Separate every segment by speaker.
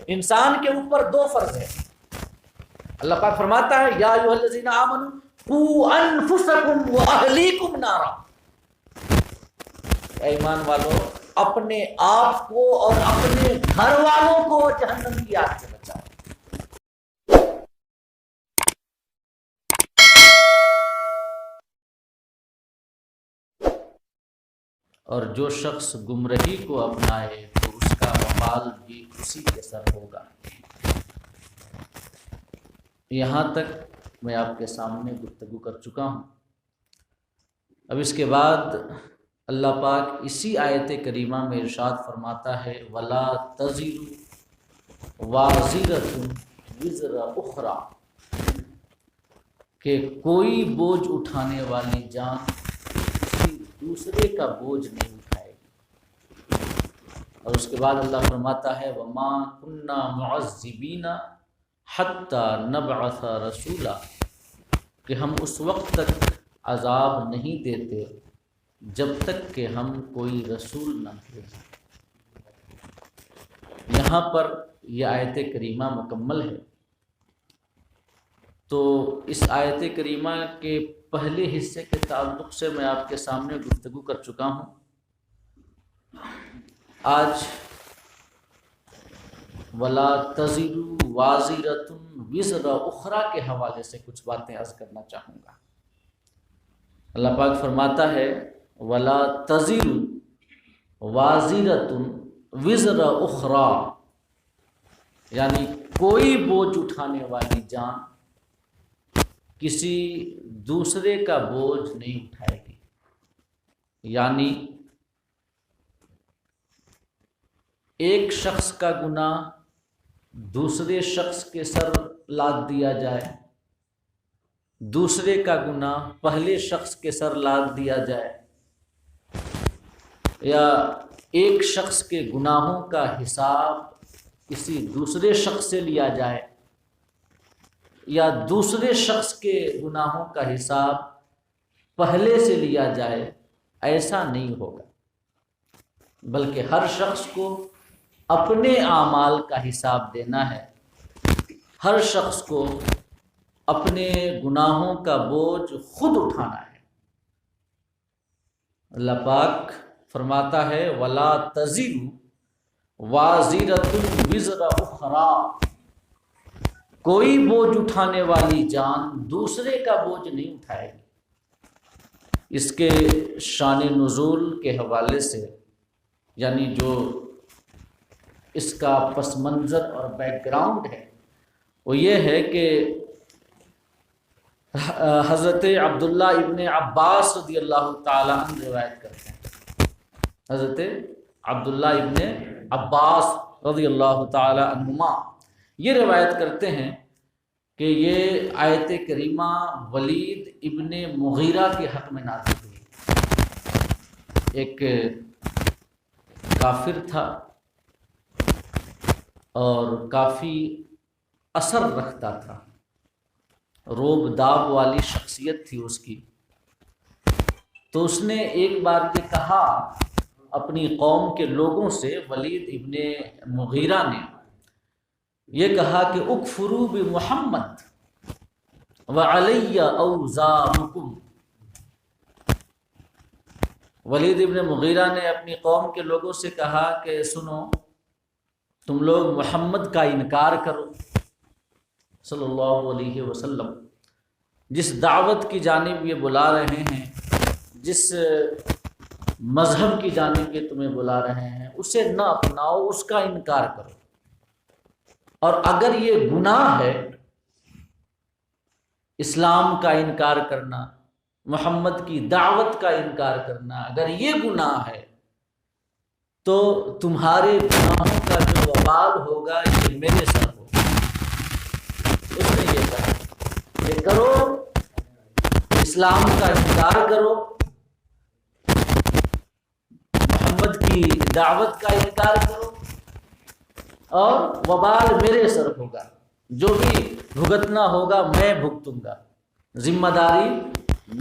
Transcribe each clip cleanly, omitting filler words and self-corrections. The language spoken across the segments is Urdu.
Speaker 1: انسان کے اوپر دو فرض ہے۔ اللہ پاک فرماتا ہے یا ایھا الذین آمنوا قوا انفسکم واہلیکم نارا، اے ایمان والو اپنے آپ کو اور اپنے گھر والوں کو جہنم کی آگ سے بچاؤ۔ اور جو شخص گمراہی کو اپنائے تو اس کا وبال بھی اسی کے سر ہوگا۔ یہاں تک میں آپ کے سامنے گفتگو کر چکا ہوں۔ اب اس کے بعد اللہ پاک اسی آیت کریمہ میں ارشاد فرماتا ہے وَلَا تَزِرُ وَازِرَةٌ وِزْرَ أُخْرَىٰ، کہ کوئی بوجھ اٹھانے والی جان کسی دوسرے کا بوجھ نہیں اٹھائے گی۔ اور اس کے بعد اللہ فرماتا ہے وَمَا كُنَّا مُعَذِّبِينَ حَتَّىٰ نَبْعَثَ رَسُولًا، کہ ہم اس وقت تک عذاب نہیں دیتے جب تک کہ ہم کوئی رسول نہ بھیجیں۔ یہاں پر یہ آیت کریمہ مکمل ہے۔ تو اس آیت کریمہ کے پہلے حصے کے تعلق سے میں آپ کے سامنے گفتگو کر چکا ہوں۔ آج وَلَا تَزِرُ وَازِرَةٌ وِزْرَ أُخْرَىٰ کے حوالے سے کچھ باتیں عرض کرنا چاہوں گا۔ اللہ پاک فرماتا ہے وَلَا تَزِرُ وَازِرَةٌ وِزْرَ أُخْرَىٰ، یعنی کوئی بوجھ اٹھانے والی جان کسی دوسرے کا بوجھ نہیں اٹھائے گی۔ یعنی ایک شخص کا گناہ دوسرے شخص کے سر لاد دیا جائے، دوسرے کا گناہ پہلے شخص کے سر لاد دیا جائے، یا ایک شخص کے گناہوں کا حساب کسی دوسرے شخص سے لیا جائے، یا دوسرے شخص کے گناہوں کا حساب پہلے سے لیا جائے، ایسا نہیں ہوگا، بلکہ ہر شخص کو اپنے اعمال کا حساب دینا ہے، ہر شخص کو اپنے گناہوں کا بوجھ خود اٹھانا ہے۔ اللہ پاک فرماتا ہے وَلَا تَزِرُ وَازِرَةٌ وِزْرَ أُخْرَىٰ، کوئی بوجھ اٹھانے والی جان دوسرے کا بوجھ نہیں اٹھائے گی۔ اس کے شان نزول کے حوالے سے، یعنی جو اس کا پس منظر اور بیک گراؤنڈ ہے، وہ یہ ہے کہ حضرت عبداللہ ابن عباس رضی اللہ تعالی عنہ روایت کرتے ہیں۔ حضرت عبداللہ ابن عباس رضی اللہ تعالی عنہما یہ روایت کرتے ہیں کہ یہ آیت کریمہ ولید ابن مغیرہ کے حق میں نازل ہوئی۔ ایک کافر تھا اور کافی اثر رکھتا تھا، روب داب والی شخصیت تھی اس کی۔ تو اس نے ایک بار یہ کہا اپنی قوم کے لوگوں سے، ولید ابن مغیرہ نے یہ کہا کہ اکفروا بمحمد وعلی اوزارکم۔ ولید ابن مغیرہ نے اپنی قوم کے لوگوں سے کہا کہ سنو، تم لوگ محمد کا انکار کرو صلی اللہ علیہ وسلم، جس دعوت کی جانب یہ بلا رہے ہیں، جس مذہب کی جانب یہ تمہیں بلا رہے ہیں، اسے نہ اپناؤ، اس کا انکار کرو۔ اور اگر یہ گناہ ہے اسلام کا انکار کرنا، محمد کی دعوت کا انکار کرنا، اگر یہ گناہ ہے تو تمہارے گناہوں کا جو وبال ہوگا یہ میرے سر ہوگا۔ اس نے یہ کہا یہ کرو، اسلام کا انکار کرو، محمد کی دعوت کا انکار کرو، اور وبال میرے سر ہوگا، جو بھی بھگتنا ہوگا میں بھگتوں گا، ذمہ داری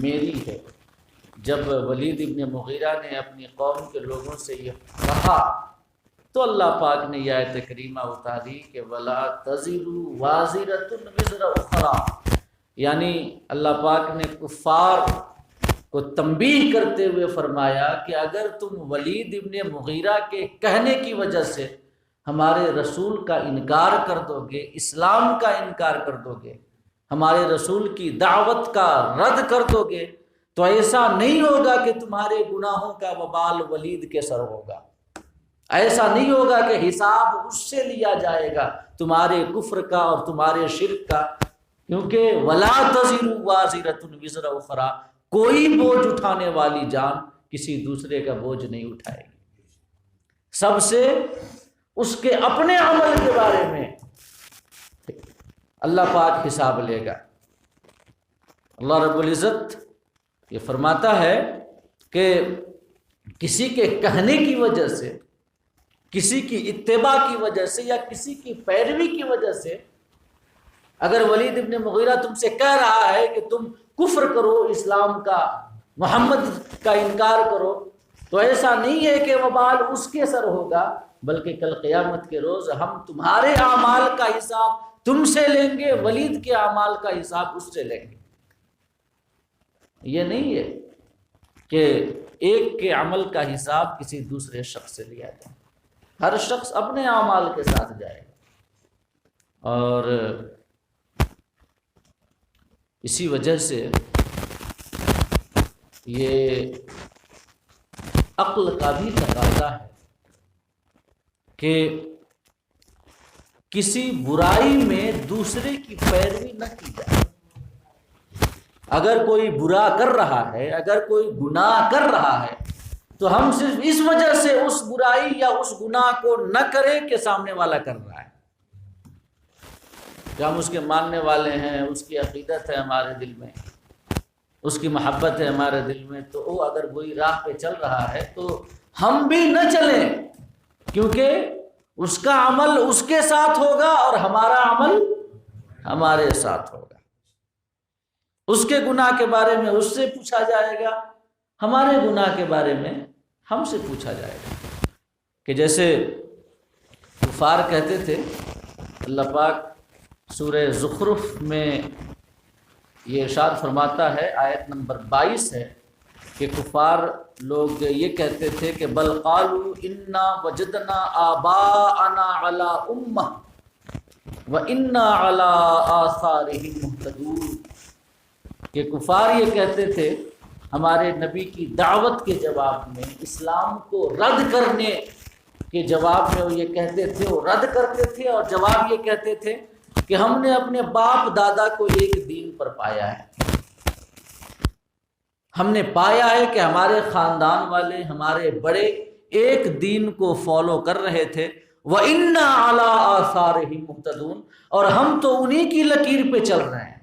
Speaker 1: میری ہے۔ جب ولید ابن مغیرہ نے اپنی قوم کے لوگوں سے یہ کہا تو اللہ پاک نے یہ آیت کریمہ اتاری کہ وَلَا تَزِرُ وَازِرَةٌ وِزْرَ أُخْرَىٰ، یعنی اللہ پاک نے کفار کو تنبیہ کرتے ہوئے فرمایا کہ اگر تم ولید ابن مغیرہ کے کہنے کی وجہ سے ہمارے رسول کا انکار کر دو گے، اسلام کا انکار کر دو گے، ہمارے رسول کی دعوت کا رد کر دو گے، تو ایسا نہیں ہوگا کہ تمہارے گناہوں کا وبال ولید کے سر ہوگا، ایسا نہیں ہوگا کہ حساب اس سے لیا جائے گا تمہارے کفر کا اور تمہارے شرک کا، کیونکہ وَلَا تَزِرُ وَازِرَةٌ وِزْرَ أُخْرَىٰ، کوئی بوجھ اٹھانے والی جان کسی دوسرے کا بوجھ نہیں اٹھائے گی، سب سے اس کے اپنے عمل کے بارے میں اللہ پاک حساب لے گا۔ اللہ رب العزت یہ فرماتا ہے کہ کسی کے کہنے کی وجہ سے، کسی کی اتباع کی وجہ سے یا کسی کی پیروی کی وجہ سے اگر ولید ابن مغیرہ تم سے کہہ رہا ہے کہ تم کفر کرو، اسلام کا، محمد کا انکار کرو، تو ایسا نہیں ہے کہ وبال اس کے سر ہوگا، بلکہ کل قیامت کے روز ہم تمہارے اعمال کا حساب تم سے لیں گے، ولید کے اعمال کا حساب اس سے لیں گے۔ یہ نہیں ہے کہ ایک کے عمل کا حساب کسی دوسرے شخص سے لیا جائے، ہر شخص اپنے اعمال کے ساتھ جائے گا، اور اسی وجہ سے یہ عقل کا بھی تقاضا ہے کہ کسی برائی میں دوسرے کی پیروی نہ کی جائے۔ اگر کوئی برا کر رہا ہے، اگر کوئی گناہ کر رہا ہے، تو ہم صرف اس وجہ سے اس برائی یا اس گناہ کو نہ کریں کہ سامنے والا کر رہا ہے، کہ ہم اس کے ماننے والے ہیں، اس کی عقیدت ہے ہمارے دل میں، اس کی محبت ہے ہمارے دل میں، تو وہ اگر وہی راہ پہ چل رہا ہے تو ہم بھی نہ چلیں، کیونکہ اس کا عمل اس کے ساتھ ہوگا اور ہمارا عمل ہمارے ساتھ ہوگا۔ اس کے گناہ کے بارے میں اس سے پوچھا جائے گا، ہمارے گناہ کے بارے میں ہم سے پوچھا جائے گا۔ کہ جیسے کفار کہتے تھے، اللہ پاک سورہ زخرف میں یہ ارشاد فرماتا ہے، آیت نمبر 22 ہے، کہ کفار لوگ یہ کہتے تھے کہ بل قالوا انا وجدنا آباءنا علی امہ وانا علی آثارہم مہتدون، کہ کفار یہ کہتے تھے ہمارے نبی کی دعوت کے جواب میں، اسلام کو رد کرنے کے جواب میں وہ یہ کہتے تھے، وہ رد کرتے تھے اور جواب یہ کہتے تھے کہ ہم نے اپنے باپ دادا کو ایک دین پر پایا ہے، ہم نے پایا ہے کہ ہمارے خاندان والے، ہمارے بڑے ایک دین کو فالو کر رہے تھے، وَإِنَّا عَلَىٰ آثَارِهِم مُهْتَدُونَ، اور ہم تو انہی کی لکیر پہ چل رہے ہیں،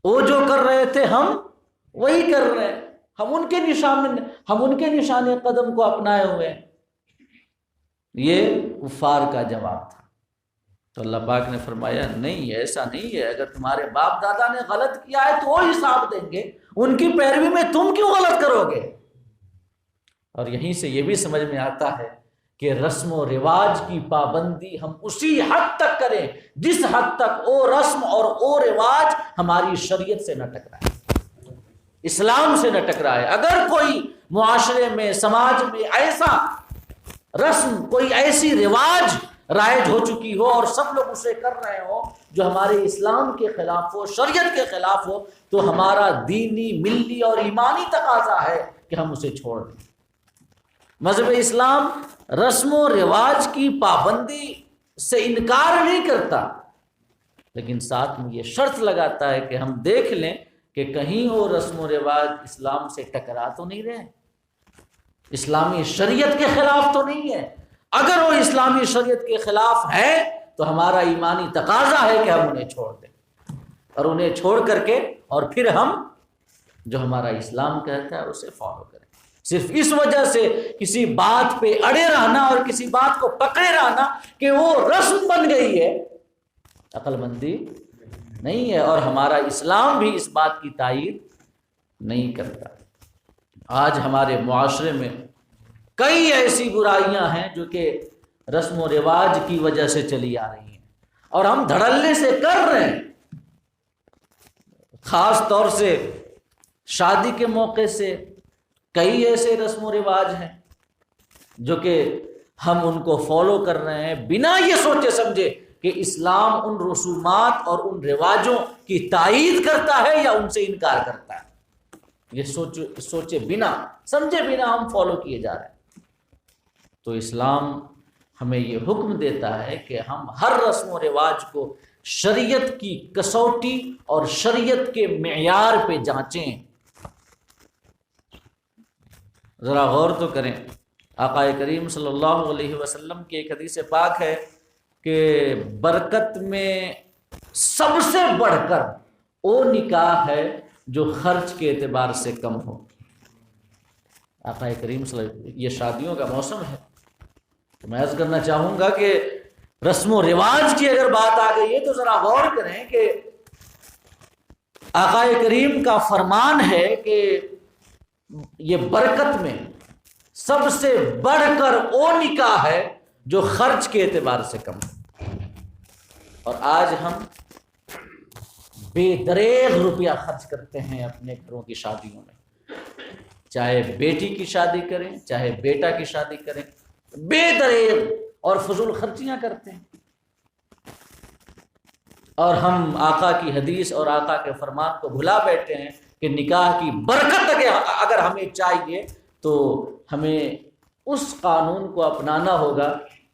Speaker 1: وہ جو کر رہے تھے ہم وہی کر رہے ہیں، ہم ان کے نشان قدم کو اپنائے ہوئے ہیں۔ یہ کفار کا جواب تھا۔ تو اللہ پاک نے فرمایا نہیں، ایسا نہیں ہے، اگر تمہارے باپ دادا نے غلط کیا ہے تو وہ حساب دیں گے، ان کی پیروی میں تم کیوں غلط کرو گے؟ اور یہیں سے یہ بھی سمجھ میں آتا ہے کہ رسم و رواج کی پابندی ہم اسی حد تک کریں جس حد تک وہ رسم اور وہ رواج ہماری شریعت سے نہ ٹکرائے، اسلام سے نہ ٹکرائے۔ اگر کوئی معاشرے میں، سماج میں ایسا رسم، کوئی ایسی رواج رائج ہو چکی ہو اور سب لوگ اسے کر رہے ہو جو ہمارے اسلام کے خلاف ہو، شریعت کے خلاف ہو، تو ہمارا دینی، ملی اور ایمانی تقاضا ہے کہ ہم اسے چھوڑ دیں۔ مذہب اسلام رسم و رواج کی پابندی سے انکار نہیں کرتا، لیکن ساتھ میں یہ شرط لگاتا ہے کہ ہم دیکھ لیں کہ کہیں وہ رسم و رواج اسلام سے ٹکرا تو نہیں رہے، اسلامی شریعت کے خلاف تو نہیں ہے۔ اگر وہ اسلامی شریعت کے خلاف ہے تو ہمارا ایمانی تقاضا ہے کہ ہم انہیں چھوڑ دیں، اور انہیں چھوڑ کر کے اور پھر ہم جو ہمارا اسلام کہتا ہے اسے فالو کریں۔ صرف اس وجہ سے کسی بات پہ اڑے رہنا اور کسی بات کو پکڑے رہنا کہ وہ رسم بن گئی ہے، عقل مندی نہیں ہے، اور ہمارا اسلام بھی اس بات کی تائید نہیں کرتا۔ آج ہمارے معاشرے میں کئی ایسی برائیاں ہیں جو کہ رسم و رواج کی وجہ سے چلی آ رہی ہیں اور ہم دھڑلے سے کر رہے ہیں. خاص طور سے شادی کے موقع سے کئی ایسے رسم و رواج ہیں جو کہ ہم ان کو فالو کر رہے ہیں بنا یہ سوچے سمجھے کہ اسلام ان رسومات اور ان رواجوں کی تائید کرتا ہے یا ان سے انکار کرتا ہے. یہ سوچے بنا سمجھے بنا ہم فالو کیے جا رہے ہیں. تو اسلام ہمیں یہ حکم دیتا ہے کہ ہم ہر رسم و رواج کو شریعت کی کسوٹی اور شریعت کے معیار پہ جانچیں. ذرا غور تو کریں. آقا کریم صلی اللہ علیہ وسلم کی ایک حدیث پاک ہے کہ برکت میں سب سے بڑھ کر وہ نکاح ہے جو خرچ کے اعتبار سے کم ہو. آقا کریم صلی اللہ علیہ وسلم، یہ شادیوں کا موسم ہے تو میں عرض کرنا چاہوں گا کہ رسم و رواج کی اگر بات آ گئی ہے تو ذرا غور کریں کہ آقا کریم کا فرمان ہے کہ یہ برکت میں سب سے بڑھ کر وہ نکاح ہے جو خرچ کے اعتبار سے کم ہے. اور آج ہم بے دریغ روپیہ خرچ کرتے ہیں اپنے گھروں کی شادیوں میں. چاہے بیٹی کی شادی کریں چاہے بیٹا کی شادی کریں، بے دریغ اور فضول خرچیاں کرتے ہیں. اور ہم آقا کی حدیث اور آقا کے فرمان کو بھلا بیٹھے ہیں کہ نکاح کی برکت اگر ہمیں چاہیے تو ہمیں اس قانون کو اپنانا ہوگا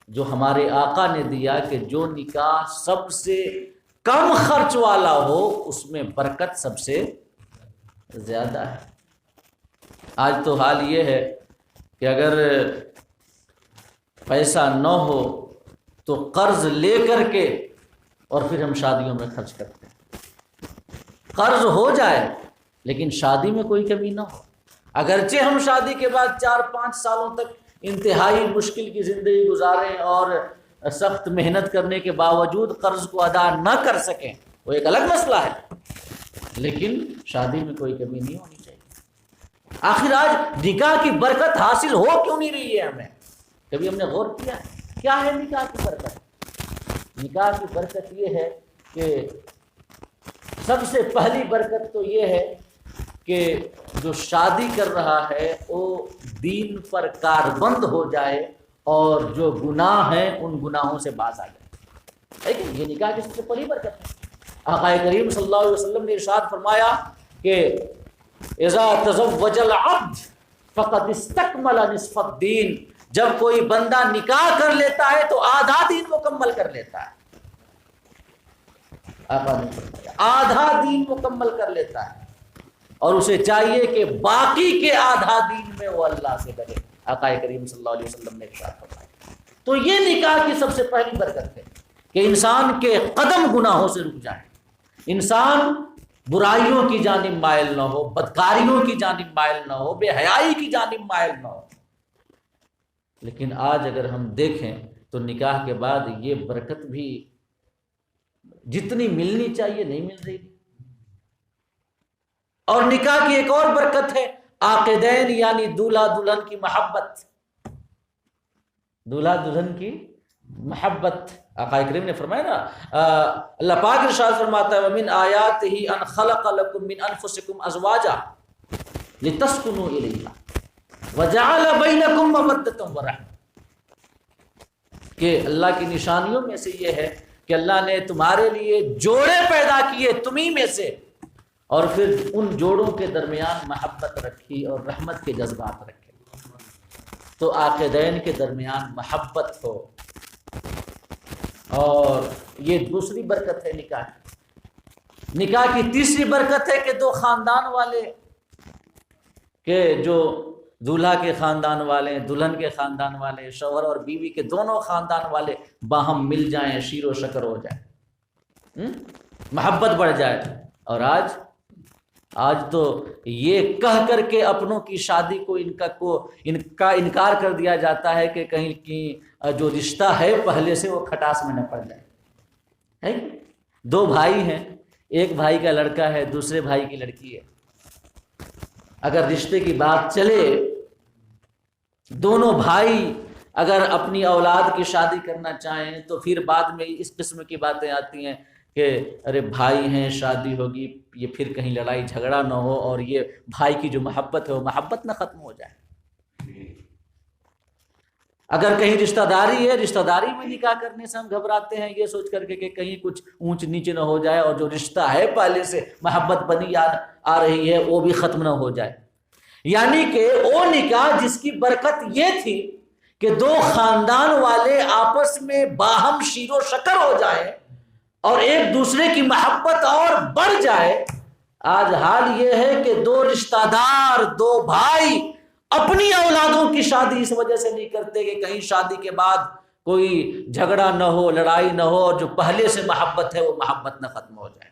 Speaker 1: جو ہمارے آقا نے دیا کہ جو نکاح سب سے کم خرچ والا ہو اس میں برکت سب سے زیادہ ہے. آج تو حال یہ ہے کہ اگر پیسہ نہ ہو تو قرض لے کر کے اور پھر ہم شادیوں میں خرچ کرتے ہیں. قرض ہو جائے لیکن شادی میں کوئی کمی نہ ہو. اگرچہ ہم شادی کے بعد 4-5 سالوں تک انتہائی مشکل کی زندگی گزاریں اور سخت محنت کرنے کے باوجود قرض کو ادا نہ کر سکیں، وہ ایک الگ مسئلہ ہے، لیکن شادی میں کوئی کمی نہیں ہونی چاہیے. آخر آج نکاح کی برکت حاصل ہو کیوں نہیں رہی ہے ہمیں؟ کبھی ہم نے غور کیا کیا ہے نکاح کی برکت؟ نکاح کی برکت یہ ہے کہ سب سے پہلی برکت تو یہ ہے کہ جو شادی کر رہا ہے وہ دین پر کاربند ہو جائے اور جو گناہ ہیں ان گناہوں سے باز آ جائے. لیکن یہ نکاح کی سب سے بڑی برکت ہے. آقا کریم صلی اللہ علیہ وسلم نے ارشاد فرمایا کہ اذا تزوج العبد فقد استکمل نصف الدین، جب کوئی بندہ نکاح کر لیتا ہے تو آدھا دین مکمل کر لیتا ہے. آقا نے فرمایا آدھا دین مکمل کر لیتا ہے اور اسے چاہیے کہ باقی کے آدھا دین میں وہ اللہ سے ڈرے. آقا کریم صلی اللہ علیہ وسلم نے ارشاد فرمایا. تو یہ نکاح کی سب سے پہلی برکت ہے کہ انسان کے قدم گناہوں سے رک جائیں، انسان برائیوں کی جانب مائل نہ ہو، بدکاریوں کی جانب مائل نہ ہو، بے حیائی کی جانب مائل نہ ہو. لیکن آج اگر ہم دیکھیں تو نکاح کے بعد یہ برکت بھی جتنی ملنی چاہیے نہیں مل رہی. اور نکاح کی ایک اور برکت ہے عاقدین یعنی دولہا دلہن کی محبت. دولہا دلہن کی محبت. آقا کریم نے فرمایا نا، اللہ پاک ارشاد فرماتا ہے وَمِنْ آيَاتِهِ أَنْ خَلَقَ لَكُم مِّنْ أَنفُسِكُمْ أَزْوَاجًا لِتَسْكُنُوا إِلَيْهَا وَجَعَلَ بَيْنَكُم مَّوَدَّةً وَرَحْمَةً. کہ اللہ کی نشانیوں میں سے یہ ہے کہ اللہ نے تمہارے لیے جوڑے پیدا کیے تمہیں میں سے، اور پھر ان جوڑوں کے درمیان محبت رکھی اور رحمت کے جذبات رکھے. تو عاقدین کے درمیان محبت ہو. اور یہ دوسری برکت ہے نکاح کی. نکاح کی تیسری برکت ہے کہ دو خاندان والے، کہ جو دولہا کے خاندان والے، دلہن کے خاندان والے، شوہر اور بیوی کے دونوں خاندان والے باہم مل جائیں، شیر و شکر ہو جائے، محبت بڑھ جائے. اور آج تو یہ کہہ کر کے اپنوں کی شادی کو ان کا انکار کر دیا جاتا ہے کہ کہیں کی جو رشتہ ہے پہلے سے وہ کھٹاس میں نہ پڑ جائے. دو بھائی ہیں، ایک بھائی کا لڑکا ہے دوسرے بھائی کی لڑکی ہے. اگر رشتے کی بات چلے دونوں بھائی اگر اپنی اولاد کی شادی کرنا چاہیں تو پھر بعد میں اس قسم کی باتیں آتی ہیں کہ ارے بھائی ہیں، شادی ہوگی، یہ پھر کہیں لڑائی جھگڑا نہ ہو اور یہ بھائی کی جو محبت ہے وہ محبت نہ ختم ہو جائے۔ اگر کہیں رشتہ داری ہے، رشتہ داری میں نکاح کرنے سے ہم گھبراتے ہیں یہ سوچ کر کے کہ کہیں کچھ اونچ نیچے نہ ہو جائے اور جو رشتہ ہے پہلے سے محبت بنی آ رہی ہے وہ بھی ختم نہ ہو جائے۔ یعنی کہ وہ نکاح جس کی برکت یہ تھی کہ دو خاندان والے آپس میں باہم شیر و شکر ہو جائے اور ایک دوسرے کی محبت اور بڑھ جائے، آج حال یہ ہے کہ دو رشتہ دار، دو بھائی اپنی اولادوں کی شادی اس وجہ سے نہیں کرتے کہ کہیں شادی کے بعد کوئی جھگڑا نہ ہو، لڑائی نہ ہو، اور جو پہلے سے محبت ہے وہ محبت نہ ختم ہو جائے۔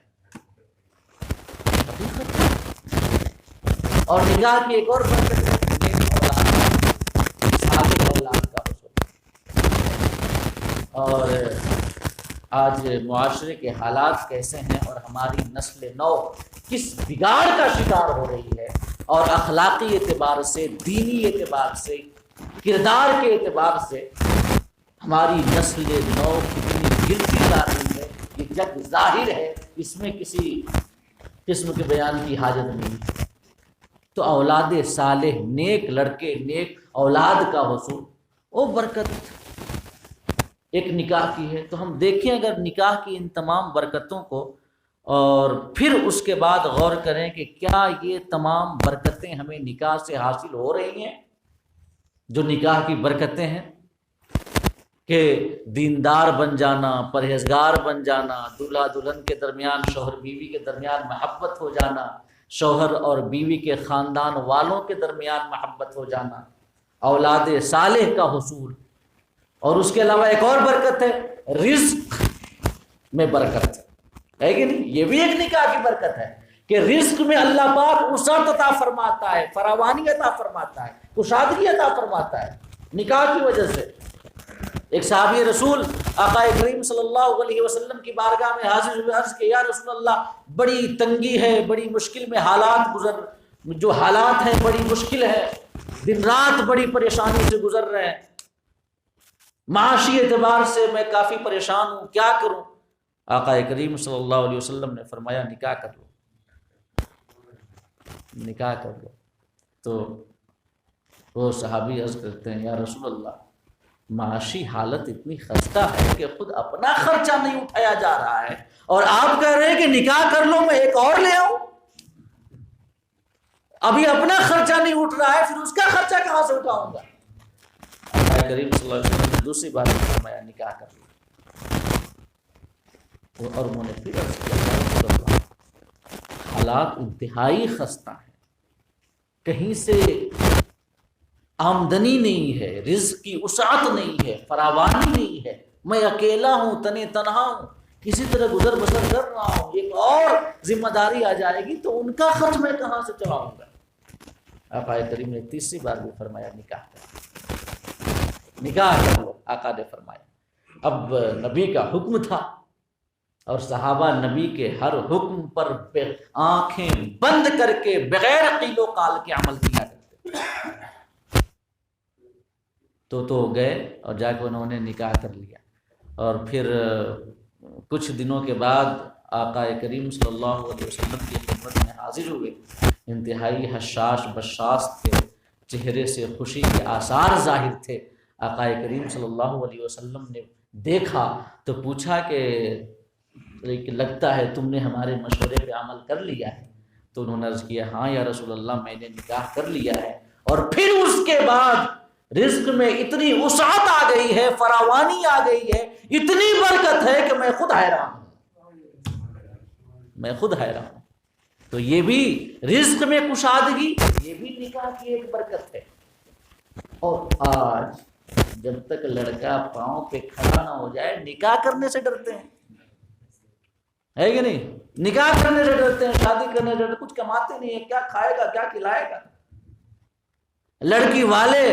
Speaker 1: اور نکاح کی ایک اور برکت ہے صالح اولاد کا حصول۔ اور آج معاشرے کے حالات کیسے ہیں اور ہماری نسل نو کس بگاڑ کا شکار ہو رہی ہے، اور اخلاقی اعتبار سے، دینی اعتبار سے، کردار کے اعتبار سے ہماری نسل نو کتنی گرتی جا رہی ہے، یہ جگ ظاہر ہے، اس میں کسی قسم کے بیان کی حاجت نہیں۔ تو اولاد صالح، نیک لڑکے، نیک اولاد کا حصول، وہ برکت ایک نکاح کی ہے۔ تو ہم دیکھیں اگر نکاح کی ان تمام برکتوں کو اور پھر اس کے بعد غور کریں کہ کیا یہ تمام برکتیں ہمیں نکاح سے حاصل ہو رہی ہیں، جو نکاح کی برکتیں ہیں کہ دیندار بن جانا، پرہیزگار بن جانا، دولہا دلہن کے درمیان، شوہر بیوی کے درمیان محبت ہو جانا، شوہر اور بیوی کے خاندان والوں کے درمیان محبت ہو جانا، اولاد صالح کا حصول، اور اس کے علاوہ ایک اور برکت ہے رزق میں برکت ہے کہ نہیں؟ یہ بھی ایک نکاح کی برکت ہے کہ رزق میں اللہ پاک وسعت عطا فرماتا ہے، فراوانی عطا فرماتا ہے، کشادگی عطا فرماتا ہے نکاح کی وجہ سے۔ ایک صحابی رسول آقا کریم صلی اللہ علیہ وسلم کی بارگاہ میں حاضر ہوئے، عرض کہ یا رسول اللہ بڑی تنگی ہے، بڑی مشکل میں جو حالات ہیں بڑی مشکل ہے، دن رات بڑی پریشانی سے گزر رہے ہیں، معاشی اعتبار سے میں کافی پریشان ہوں، کیا کروں؟ آقا کریم صلی اللہ علیہ وسلم نے فرمایا نکاح کر لو، نکاح کر لو۔ تو وہ صحابی عرض کرتے ہیں یا رسول اللہ معاشی حالت اتنی خستہ ہے کہ خود اپنا خرچہ نہیں اٹھایا جا رہا ہے، اور آپ کہہ رہے ہیں کہ نکاح کر لو میں ایک اور لے آؤں؟ ابھی اپنا خرچہ نہیں اٹھ رہا ہے، پھر اس کا خرچہ کہاں سے اٹھاؤں گا؟ آقا کریم صلی اللہ علیہ وسلم نے دوسری بار فرمایا نکاح کر لو، اور انہوں نے پھر عرض کیا یا رسول اللہ حالات انتہائی خستہ ہیں، کہیں سے آمدنی نہیں ہے، رزق کی وسعت نہیں ہے، فراوانی نہیں ہے، میں اکیلا ہوں، تنے تنہا ہوں، کسی طرح گزر بسر کر رہا ہوں، ایک اور ذمہ داری آ جائے گی تو ان کا خرچ میں کہاں سے چلاؤں گا؟ آقا کریم نے تیسری بار بھی فرمایا نکاح کر، نکاح کر لو۔ آقا نے فرمایا، اب نبی کا حکم تھا اور صحابہ نبی کے ہر حکم پر آنکھیں بند کر کے بغیر قیل و قال کے عمل کیا کرتے، تو گئے اور جا کے انہوں نے نکاح کر لیا۔ اور پھر کچھ دنوں کے بعد آقا کریم صلی اللہ علیہ وسلم کی خدمت میں حاضر ہوئے، انتہائی حشاش بشاش تھے، چہرے سے خوشی کے آثار ظاہر تھے۔ آقا کریم صلی اللہ علیہ وسلم نے دیکھا تو پوچھا کہ لگتا ہے تم نے ہمارے مشورے پہ عمل کر لیا ہے؟ تو انہوں نے عرض کیا ہاں یا رسول اللہ میں نے نکاح کر لیا ہے، اور پھر اس کے بعد رزق میں اتنی وسعت آ گئی ہے، فراوانی آ گئی ہے، اتنی برکت ہے کہ میں خود حیران ہوں، میں خود حیران ہوں۔ تو یہ بھی رزق میں کشادگی، یہ بھی نکاح کی ایک برکت ہے۔ اور آج جب تک لڑکا پاؤں پہ کھڑا نہ ہو جائے نکاح کرنے سے ڈرتے ہیں، ہے کہ نہیں؟ نکاح کرنے سے ڈرتے ہیں، شادی کرنے سے ڈرتے ہیں، کچھ کماتے نہیں ہیں، کیا کھائے گا کیا کھلائے گا؟ لڑکی والے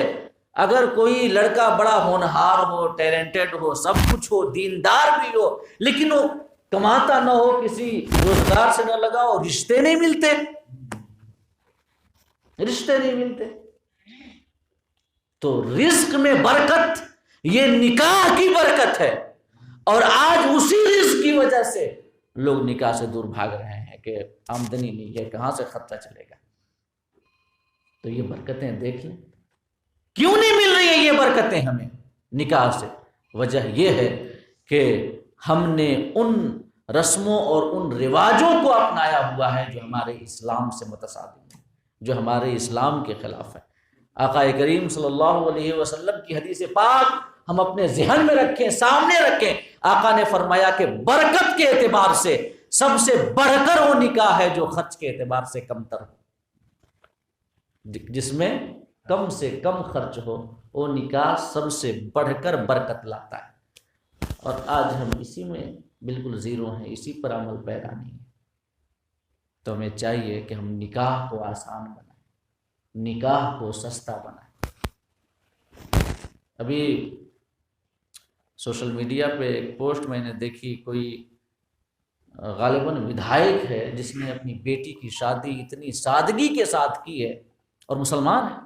Speaker 1: اگر کوئی لڑکا بڑا ہونہار ہو، ٹیلنٹڈ ہو، سب کچھ ہو، دیندار بھی ہو، لیکن وہ کماتا نہ ہو، کسی روزگار سے نہ لگا ہو، رشتے نہیں ملتے، رشتے نہیں ملتے۔ تو رزق میں برکت یہ نکاح کی برکت ہے، اور آج اسی رزق کی وجہ سے لوگ نکاح سے دور بھاگ رہے ہیں کہ آمدنی نہیں ہے، کہاں سے خرچہ چلے گا۔ تو یہ برکتیں دیکھ لیں، کیوں نہیں مل رہی ہیں یہ برکتیں ہمیں نکاح سے؟ وجہ یہ ہے کہ ہم نے ان رسموں اور ان رواجوں کو اپنایا ہوا ہے جو ہمارے اسلام سے متصادم ہیں، جو ہمارے اسلام کے خلاف ہے۔ آقا کریم صلی اللہ علیہ وسلم کی حدیث پاک ہم اپنے ذہن میں رکھیں، سامنے رکھیں۔ آقا نے فرمایا کہ برکت کے اعتبار سے سب سے بڑھ کر وہ نکاح ہے جو خرچ کے اعتبار سے کم تر ہو، جس میں کم سے کم خرچ ہو، وہ نکاح سب سے بڑھ کر برکت لاتا ہے۔ اور آج ہم اسی میں بالکل زیرو ہیں، اسی پر عمل پیرا نہیں ہے۔ تو ہمیں چاہیے کہ ہم نکاح کو آسان بنائیں، نکاح کو سستا بنائیں۔ ابھی سوشل میڈیا پہ ایک پوسٹ میں نے دیکھی، کوئی غالباً ودھائک ہے جس نے اپنی بیٹی کی شادی اتنی سادگی کے ساتھ کی ہے، اور مسلمان ہے،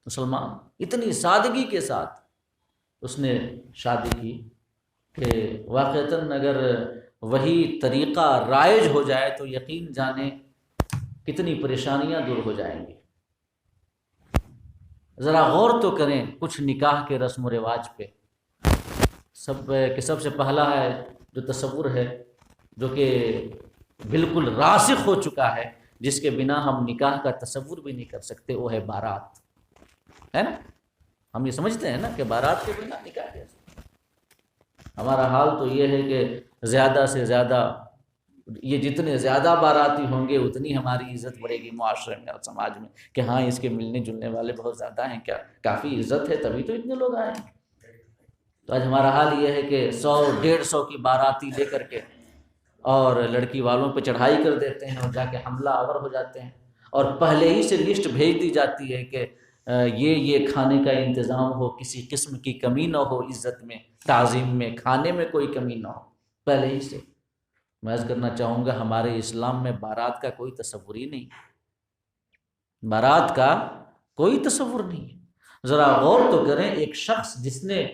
Speaker 1: مسلمان اتنی سادگی کے ساتھ اس نے شادی کی کہ واقعتاً اگر وہی طریقہ رائج ہو جائے تو یقین جانے کتنی پریشانیاں دور ہو جائیں گی۔ ذرا غور تو کریں کچھ نکاح کے رسم و رواج پہ۔ سب سے پہلا ہے جو تصور ہے، جو کہ بالکل راسخ ہو چکا ہے، جس کے بنا ہم نکاح کا تصور بھی نہیں کر سکتے، وہ ہے بارات، ہے نا؟ ہم یہ سمجھتے ہیں نا کہ بارات کے بنا نکاح کیسے؟ ہمارا حال تو یہ ہے کہ زیادہ سے زیادہ، یہ جتنے زیادہ باراتی ہوں گے اتنی ہماری عزت بڑھے گی معاشرے میں اور سماج میں، کہ ہاں اس کے ملنے جلنے والے بہت زیادہ ہیں، کیا کافی عزت ہے تبھی تو اتنے لوگ آئے ہیں۔ تو آج ہمارا حال یہ ہے کہ 100-150 کی باراتی لے کر کے اور لڑکی والوں پہ چڑھائی کر دیتے ہیں، اور جا کے حملہ آور ہو جاتے ہیں، اور پہلے ہی سے لسٹ بھیج دی جاتی ہے کہ یہ کھانے کا انتظام ہو، کسی قسم کی کمی نہ ہو، عزت میں، تعظیم میں، کھانے میں کوئی کمی نہ ہو، پہلے ہی سے۔ میں عرض کرنا چاہوں گا ہمارے اسلام میں بارات کا کوئی تصور ہی نہیں، بارات کا کوئی تصور نہیں ہے۔ ذرا غور تو کریں، ایک شخص جس نے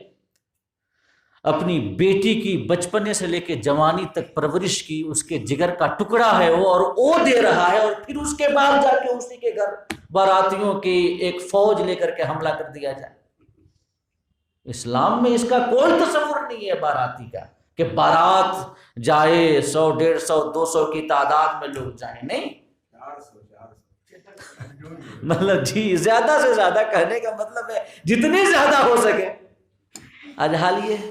Speaker 1: اپنی بیٹی کی بچپنے سے لے کے جوانی تک پرورش کی، اس کے جگر کا ٹکڑا ہے وہ، اور وہ دے رہا ہے، اور پھر اس کے بعد جا کے اسی کے گھر باراتیوں کی ایک فوج لے کر کے حملہ کر دیا جائے۔ اسلام میں اس کا کوئی تصور نہیں ہے باراتی کا، کہ بارات جائے 100-150-200 کی تعداد میں لوگ جائیں، نہیں، مطلب جی زیادہ سے زیادہ کہنے کا مطلب ہے جتنی زیادہ ہو سکے۔ آج حال یہ ہے،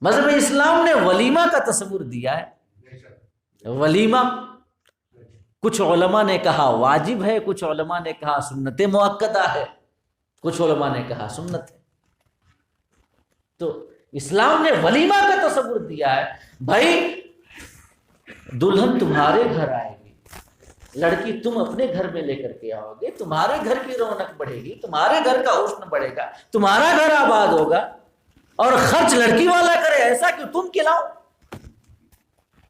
Speaker 1: مذہب اسلام نے ولیمہ کا تصور دیا ہے۔ ولیمہ کچھ علماء نے کہا واجب ہے، کچھ علماء نے کہا سنت مؤکدہ ہے، کچھ علماء نے کہا سنت ہے۔ تو اسلام نے ولیمہ کا تصور دیا ہے، بھائی دلہن تمہارے گھر آئے گی، لڑکی تم اپنے گھر میں لے کر کے آؤ گے، تمہارے گھر کی رونق بڑھے گی، تمہارے گھر کا حسن بڑھے گا، تمہارا گھر آباد ہوگا، اور خرچ لڑکی والا کرے، ایسا کہ تم کھلاؤ،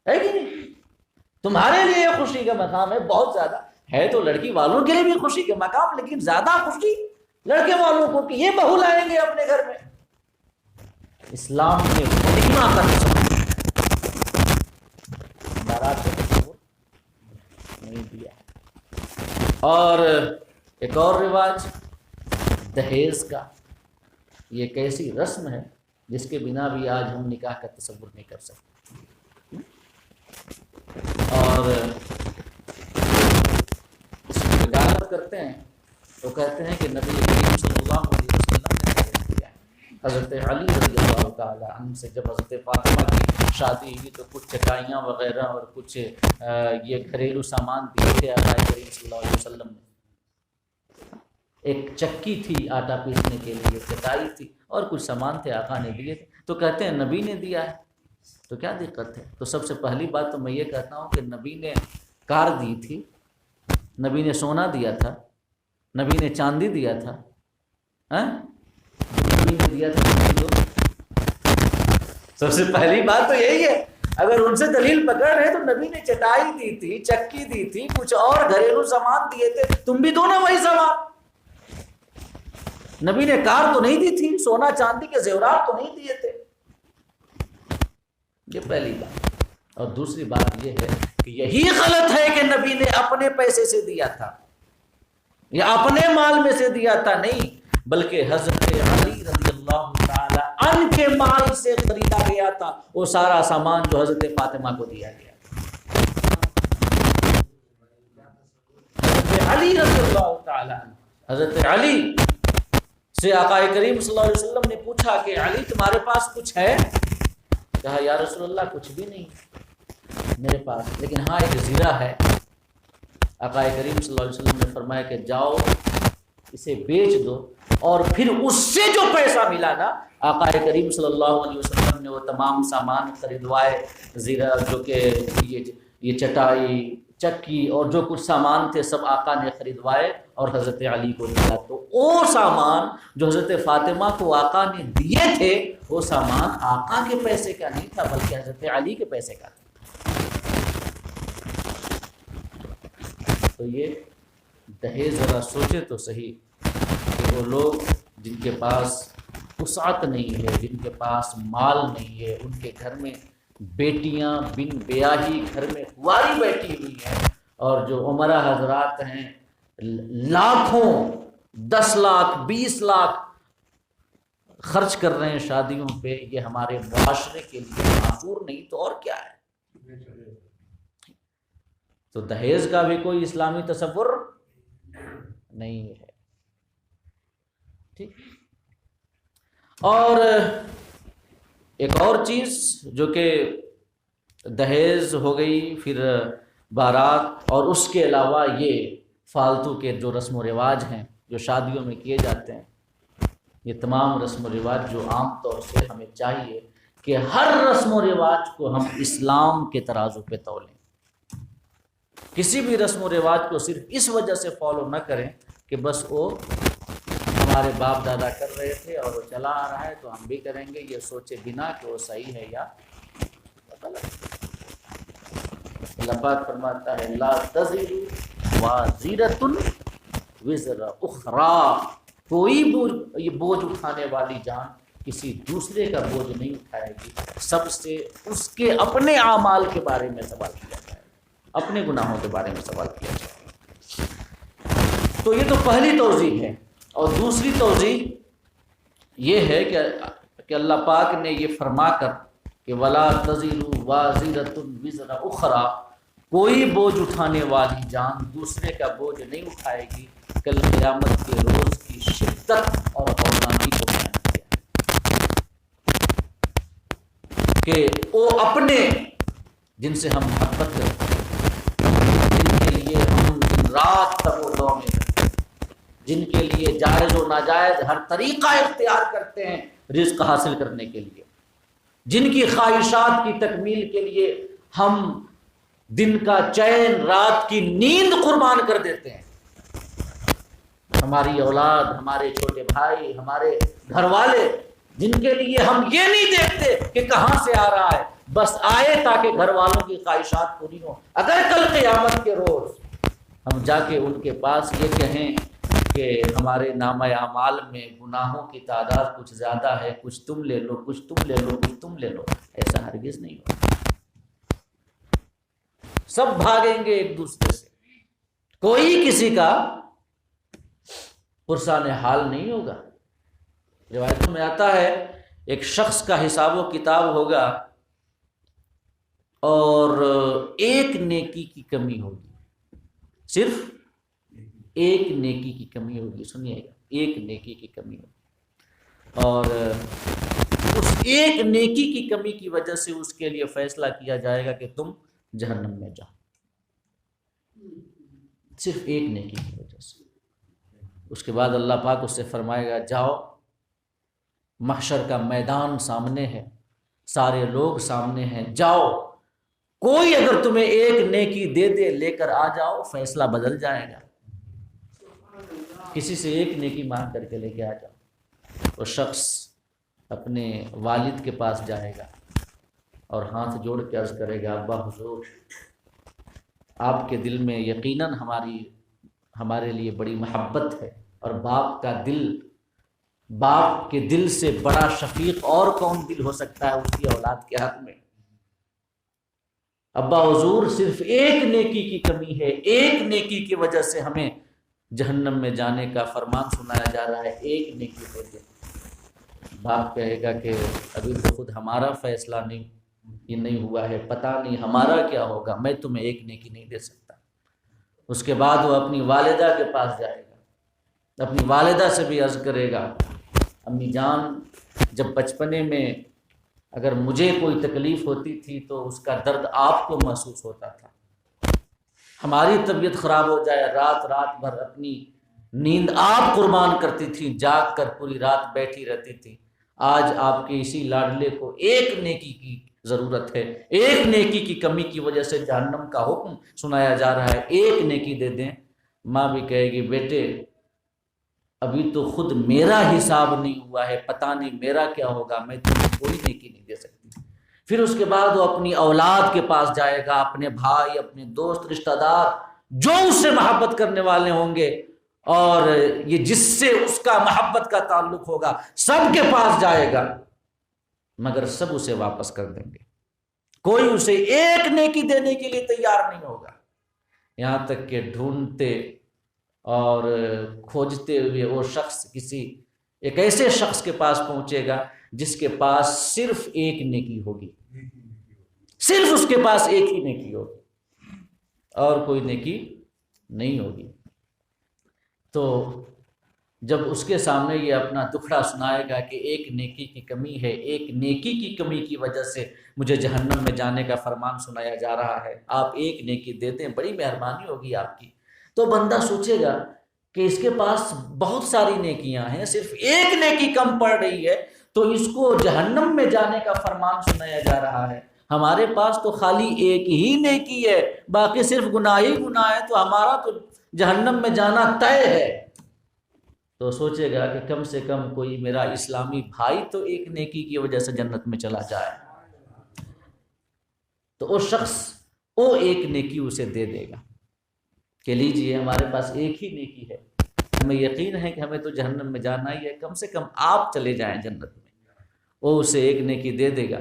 Speaker 1: ہے کہ نہیں؟ تمہارے لیے یہ خوشی کا مقام ہے، بہت زیادہ ہے تو لڑکی والوں کے لیے بھی خوشی کا مقام، لیکن زیادہ خوشی لڑکے والوں کو کہ یہ بہو لائیں گے اپنے گھر میں۔ اسلام نے ولیمہ کا تصور، بارات کا تصور نہیں دیا۔ اور ایک اور رواج دہیز کا، یہ ایک ایسی رسم ہے جس کے بنا بھی آج ہم نکاح کا تصور نہیں کر سکتے، اور اس کی وکالت کرتے ہیں تو کہتے ہیں کہ نبی کریم صلی اللہ علیہ وسلم نے دہیز دیا ہے۔ حضرت علی رضی اللہ تعالیٰ عنہ سے جب حضرت فاطمہ کی شادی ہوئی تو کچھ چٹائیاں وغیرہ اور کچھ یہ گھریلو سامان دیے تھے آقا کریم صلی اللہ علیہ وسلم نے۔ ایک چکی تھی آٹا پیسنے کے لیے، چٹائی تھی، اور کچھ سامان تھے آقا نے دیے تھے۔ تو کہتے ہیں نبی نے دیا ہے تو کیا دقت ہے؟ تو سب سے پہلی بات تو میں یہ کہتا ہوں کہ نبی نے کار دی تھی، نبی نے سونا دیا تھا، نبی نے چاندی دیا تھا، نبی نے دیا تھا۔ سب سے پہلی بات تو یہی ہے، اگر ان سے دلیل پکڑ ہے تو نبی نے چٹائی دی تھی، چکی دی تھی، کچھ اور گھریلو سامان دیے تھے، تم بھی دو نا وہی سامان۔ نبی نے کار تو نہیں دی تھی، سونا چاندی کے زیورات تو نہیں دیے تھے. یہ پہلی بات. اور دوسری بات یہ ہے کہ یہی غلط ہے کہ نبی نے اپنے پیسے سے دیا تھا یا اپنے مال میں سے دیا تھا، نہیں، بلکہ حضرت علی رضی اللہ تعالی عنہ کے مال سے خریدا گیا تھا وہ سارا سامان جو حضرت فاطمہ کو دیا گیا. حضرت علی رضی اللہ تعالی عنہ، حضرت علی سے آقا کریم صلی اللہ علیہ وسلم نے پوچھا کہ علی تمہارے پاس کچھ ہے؟ کہا یا رسول اللہ کچھ بھی نہیں میرے پاس، لیکن ہاں ایک زیرہ ہے. آقا کریم صلی اللہ علیہ وسلم نے فرمایا کہ جاؤ اسے بیچ دو، اور پھر اس سے جو پیسہ ملا نا، آقا کریم صلی اللہ علیہ وسلم نے وہ تمام سامان خریدوائے، زیرہ جو کہ یہ چٹائی چکی اور جو کچھ سامان تھے سب آقا نے خریدوائے اور حضرت علی کو دیا. تو وہ سامان جو حضرت فاطمہ کو آقا نے دیے تھے وہ سامان آقا کے پیسے کا نہیں تھا بلکہ حضرت علی کے پیسے کا تھا. تو یہ دہیج ذرا سوچے تو صحیح کہ وہ لوگ جن کے پاس وسعت نہیں ہے، جن کے پاس مال نہیں ہے، ان کے گھر میں بیٹیاں بن بیاہی گھر میں کنواری بیٹھی ہوئی ہیں، اور جو عمرہ حضرات ہیں لاکھوں 10 لاکھ 20 لاکھ خرچ کر رہے ہیں شادیوں پہ، یہ ہمارے معاشرے کے لیے معذور نہیں تو اور کیا ہے. تو دہیج کا بھی کوئی اسلامی تصور نہیں ہے. ٹھیک. اور ایک اور چیز جو کہ دہیج ہو گئی، پھر بارات، اور اس کے علاوہ یہ فالتو کے جو رسم و رواج ہیں جو شادیوں میں کیے جاتے ہیں، یہ تمام رسم و رواج جو عام طور سے ہمیں چاہیے کہ ہر رسم و رواج کو ہم اسلام کے ترازو پہ تولیں. کسی بھی رسم و رواج کو صرف اس وجہ سے فالو نہ کریں کہ بس وہ ہمارے باپ دادا کر رہے تھے اور وہ چلا آ رہا ہے تو ہم بھی کریں گے، یہ سوچے بنا کہ وہ صحیح ہے یا غلط. اللہ پاک فرماتا ہے لا تزر وازرۃ وزر اخری، کوئی یہ بوجھ اٹھانے والی جان کسی دوسرے کا بوجھ نہیں اٹھائے گی. سب سے اس کے اپنے اعمال کے بارے میں سوال کیا جائے، اپنے گناہوں کے بارے میں سوال کیا جائے. تو یہ تو پہلی توضیح ہے. اور دوسری توضیح یہ ہے کہ اللہ پاک نے یہ فرما کر کہ ولا تزر وازرۃ وزر اخری، کوئی بوجھ اٹھانے والی جان دوسرے کا بوجھ نہیں اٹھائے گی، کل قیامت کے روز کی شدت اور ہولناکی کو بیان کیا کہ وہ اپنے جن سے ہم محبت کرتے ہیں، جن کے لیے ہم دن رات تک وہ دعا میں کرتے ہیں، جن کے لیے جائز و ناجائز ہر طریقہ اختیار کرتے ہیں رزق حاصل کرنے کے لیے، جن کی خواہشات کی تکمیل کے لیے ہم دن کا چین رات کی نیند قربان کر دیتے ہیں. ہماری اولاد، ہمارے چھوٹے بھائی، ہمارے گھر والے، جن کے لیے ہم یہ نہیں دیکھتے کہ کہاں سے آ رہا ہے، بس آئے تاکہ گھر والوں کی خواہشات پوری ہوں. اگر کل قیامت کے روز ہم جا کے ان کے پاس یہ کہیں کہ ہمارے نامہ اعمال میں گناہوں کی تعداد کچھ زیادہ ہے، کچھ تم لے لو، کچھ تم لے لو، کچھ تم لے لو، ایسا ہرگز نہیں ہوگا. سب بھاگیں گے ایک دوسرے سے، کوئی کسی کا پرسان حال نہیں ہوگا. روایتوں میں آتا ہے ایک شخص کا حساب و کتاب ہوگا اور ایک نیکی کی کمی ہوگی، صرف ایک نیکی کی کمی ہوگی. سنیے گا، ایک نیکی کی کمی ہوگی، اور اس ایک نیکی کی کمی کی وجہ سے اس کے لیے فیصلہ کیا جائے گا کہ تم جہنم میں جاؤ، صرف ایک نیکی کی وجہ سے. اس کے بعد اللہ پاک اس سے فرمائے گا جاؤ، محشر کا میدان سامنے ہے، سارے لوگ سامنے ہیں، جاؤ، کوئی اگر تمہیں ایک نیکی دے دے لے کر آ جاؤ، فیصلہ بدل جائے گا. کسی سے ایک نیکی مانگ کر کے لے کے آ جاؤ. وہ شخص اپنے والد کے پاس جائے گا اور ہاتھ جوڑ کے عرض کرے گا ابا حضور، آپ کے دل میں یقیناً ہمارے لیے بڑی محبت ہے، اور باپ کا دل باپ کے دل سے بڑا شفیق اور کون دل ہو سکتا ہے اس کی اولاد کے حق میں؟ ابا حضور صرف ایک نیکی کی کمی ہے، ایک نیکی کی وجہ سے ہمیں جہنم میں جانے کا فرمان سنایا جا رہا ہے، ایک نیکی دے دیں۔ باپ کہے گا کہ ابھی تو خود ہمارا فیصلہ نہیں ہوا ہے، پتہ نہیں ہمارا کیا ہوگا، میں تمہیں ایک نیکی نہیں دے سکتا۔ اس کے بعد وہ اپنی والدہ کے پاس جائے گا، اپنی والدہ سے بھی عرض کرے گا، امی جان جب بچپنے میں اگر مجھے کوئی تکلیف ہوتی تھی تو اس کا درد آپ کو محسوس ہوتا تھا، ہماری طبیعت خراب ہو جائے رات بھر اپنی نیند آپ قربان کرتی تھی، جاگ کر پوری رات بیٹھی رہتی تھی۔ آج آپ کے اسی لاڈلے کو ایک نیکی کی ضرورت ہے، ایک نیکی کی کمی کی وجہ سے جہنم کا حکم سنایا جا رہا ہے، ایک نیکی دے دیں۔ ماں بھی کہے گی بیٹے ابھی تو خود میرا حساب نہیں ہوا ہے، پتہ نہیں میرا کیا ہوگا، میں تمہیں کوئی نیکی نہیں دے سکتی۔ پھر اس کے بعد وہ اپنی اولاد کے پاس جائے گا، اپنے بھائی، اپنے دوست، رشتہ دار جو اس سے محبت کرنے والے ہوں گے اور یہ جس سے اس کا محبت کا تعلق ہوگا، سب کے پاس جائے گا، مگر سب اسے واپس کر دیں گے، کوئی اسے ایک نیکی دینے کے لیے تیار نہیں ہوگا، یہاں تک کہ ڈھونڈتے اور کھوجتے ہوئے وہ شخص کسی ایک ایسے شخص کے پاس پہنچے گا جس کے پاس صرف ایک نیکی ہوگی، صرف اس کے پاس ایک ہی نیکی ہوگی اور کوئی نیکی نہیں ہوگی۔ تو جب اس کے سامنے یہ اپنا دکھڑا سنائے گا کہ ایک نیکی کی کمی ہے، ایک نیکی کی کمی کی وجہ سے مجھے جہنم میں جانے کا فرمان سنایا جا رہا ہے، آپ ایک نیکی دیتے ہیں، بڑی مہربانی ہوگی آپ کی، تو بندہ سوچے گا کہ اس کے پاس بہت ساری نیکیاں ہیں، صرف ایک نیکی کم پڑ رہی ہے تو اس کو جہنم میں جانے کا فرمان سنایا جا رہا ہے، ہمارے پاس تو خالی ایک ہی نیکی ہے، باقی صرف گناہ ہی گناہ ہے، تو ہمارا تو جہنم میں جانا طے ہے۔ تو سوچے گا کہ کم سے کم کوئی میرا اسلامی بھائی تو ایک نیکی کی وجہ سے جنت میں چلا جائے، تو وہ شخص وہ ایک نیکی اسے دے دے گا کہ لیجئے ہمارے پاس ایک ہی نیکی ہے، ہمیں یقین ہے کہ ہمیں تو جہنم میں جانا ہی ہے، کم سے کم آپ چلے جائیں جنت میں، وہ اسے ایک نیکی دے دے گا۔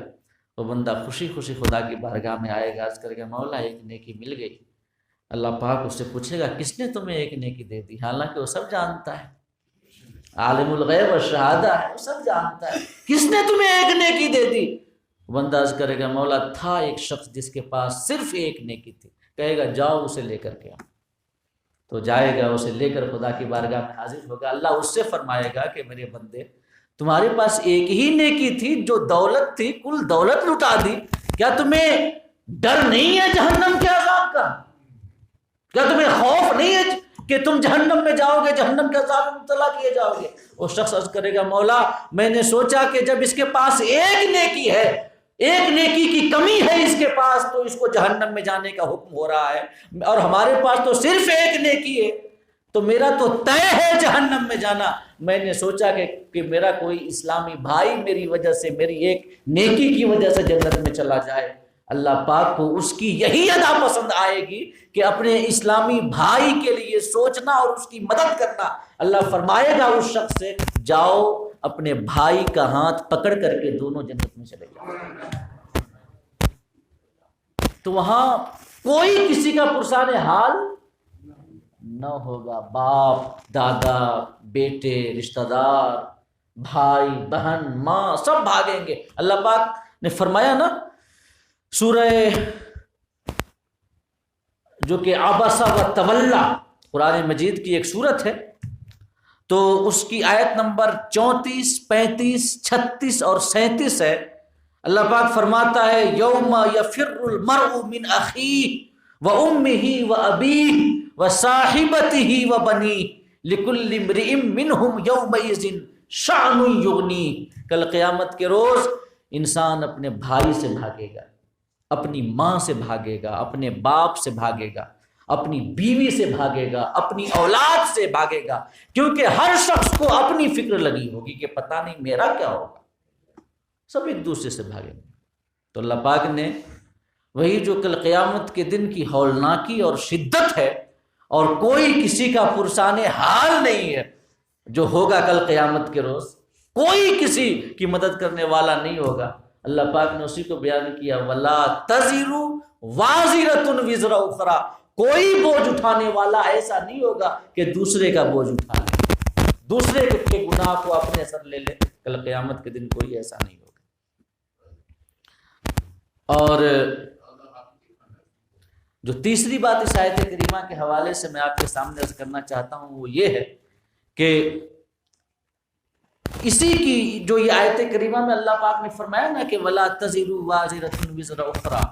Speaker 1: وہ بندہ خوشی خوشی خدا کی بارگاہ میں آئے گا، عرض کرے گا مولا ایک نیکی مل گئی۔ اللہ پاک اس سے پوچھے گا کس نے تمہیں ایک نیکی دے دی؟ حالانکہ وہ سب جانتا ہے، عالم الغیب والشہادہ ہے، وہ سب جانتا ہے، کس نے تمہیں ایک نیکی دے دی؟ بندہ عرض کرے گا مولا تھا ایک شخص جس کے پاس صرف ایک نیکی تھی۔ کہے گا جاؤ اسے لے کر کے آؤ، تو جائے گا، اسے لے کر خدا کی بارگاہ میں حاضر ہوگا، اللہ اس سے فرمائے گا کہ میرے بندے تمہارے پاس ایک ہی نیکی تھی، جو دولت تھی کل دولت لٹا دی، کیا تمہیں ڈر نہیں ہے جہنم کے عذاب کا؟ کیا تمہیں خوف نہیں ہے کہ تم جہنم میں جاؤ گے، جہنم کے عذاب میں مبتلا کیے جاؤ گے؟ وہ شخص عرض کرے گا مولا میں نے سوچا کہ جب اس کے پاس ایک نیکی ہے، ایک نیکی کی کمی ہے اس کے پاس، تو اس کو جہنم میں جانے کا حکم ہو رہا ہے، اور ہمارے پاس تو صرف ایک نیکی ہے، تو میرا تو طے ہے جہنم میں جانا۔ میں نے سوچا کہ میرا کوئی اسلامی بھائی میری وجہ سے، میری ایک نیکی کی وجہ سے جنت میں چلا جائے۔ اللہ پاک کو اس کی یہی ادا پسند آئے گی کہ اپنے اسلامی بھائی کے لیے سوچنا اور اس کی مدد کرنا۔ اللہ فرمائے گا اس شخص سے جاؤ اپنے بھائی کا ہاتھ پکڑ کر کے دونوں جنت میں چلے جاؤ، تو وہاں کوئی کسی کا پرسان حال نہ ہوگا، باپ، دادا، بیٹے، رشتہ دار، بھائی، بہن، ماں، سب بھاگیں گے۔ اللہ پاک نے فرمایا نا سورہ جو کہ عبس و تولا قرآن مجید کی ایک سورت ہے، تو اس کی آیت نمبر 34، 35، 36 اور 37 ہے۔ اللہ پاک فرماتا ہے یوم یفر المرء من اخیہ وامہ وابیہ وصاحبتہ وبنیہ لکل امرئ منہم یومئذ شأن یغنیہ۔ کل قیامت کے روز انسان اپنے بھائی سے بھاگے گا، اپنی ماں سے بھاگے گا، اپنے باپ سے بھاگے گا، اپنی بیوی سے بھاگے گا، اپنی اولاد سے بھاگے گا، کیونکہ ہر شخص کو اپنی فکر لگی ہوگی کہ پتہ نہیں میرا کیا ہوگا، سب ایک دوسرے سے بھاگیں گے۔ تو اللہ پاک نے وہی جو کل قیامت کے دن کی ہولناکی اور شدت ہے، اور کوئی کسی کا پرسان حال نہیں ہے جو ہوگا کل قیامت کے روز، کوئی کسی کی مدد کرنے والا نہیں ہوگا۔ اللہ پاک نے اسی کو بیان کیا وَلَا تَزِرُ وَازِرَةٌ وِزْرَ أُخْرَى، کوئی بوجھ اٹھانے والا ایسا نہیں ہوگا کہ دوسرے کا بوجھ اٹھا لے، دوسرے کے گناہ کو اپنے سر لے لے۔ کل قیامت کے دن کوئی ایسا نہیں ہوگا۔ اور جو تیسری بات اس آیت کریمہ کے حوالے سے میں آپ کے سامنے عرض کرنا چاہتا ہوں وہ یہ ہے کہ اسی کی جو یہ آیت کریمہ میں اللہ پاک نے فرمایا نا کہ وَلَا تَزِرُ وَازِرَةٌ وِزْرَ أُخْرَى،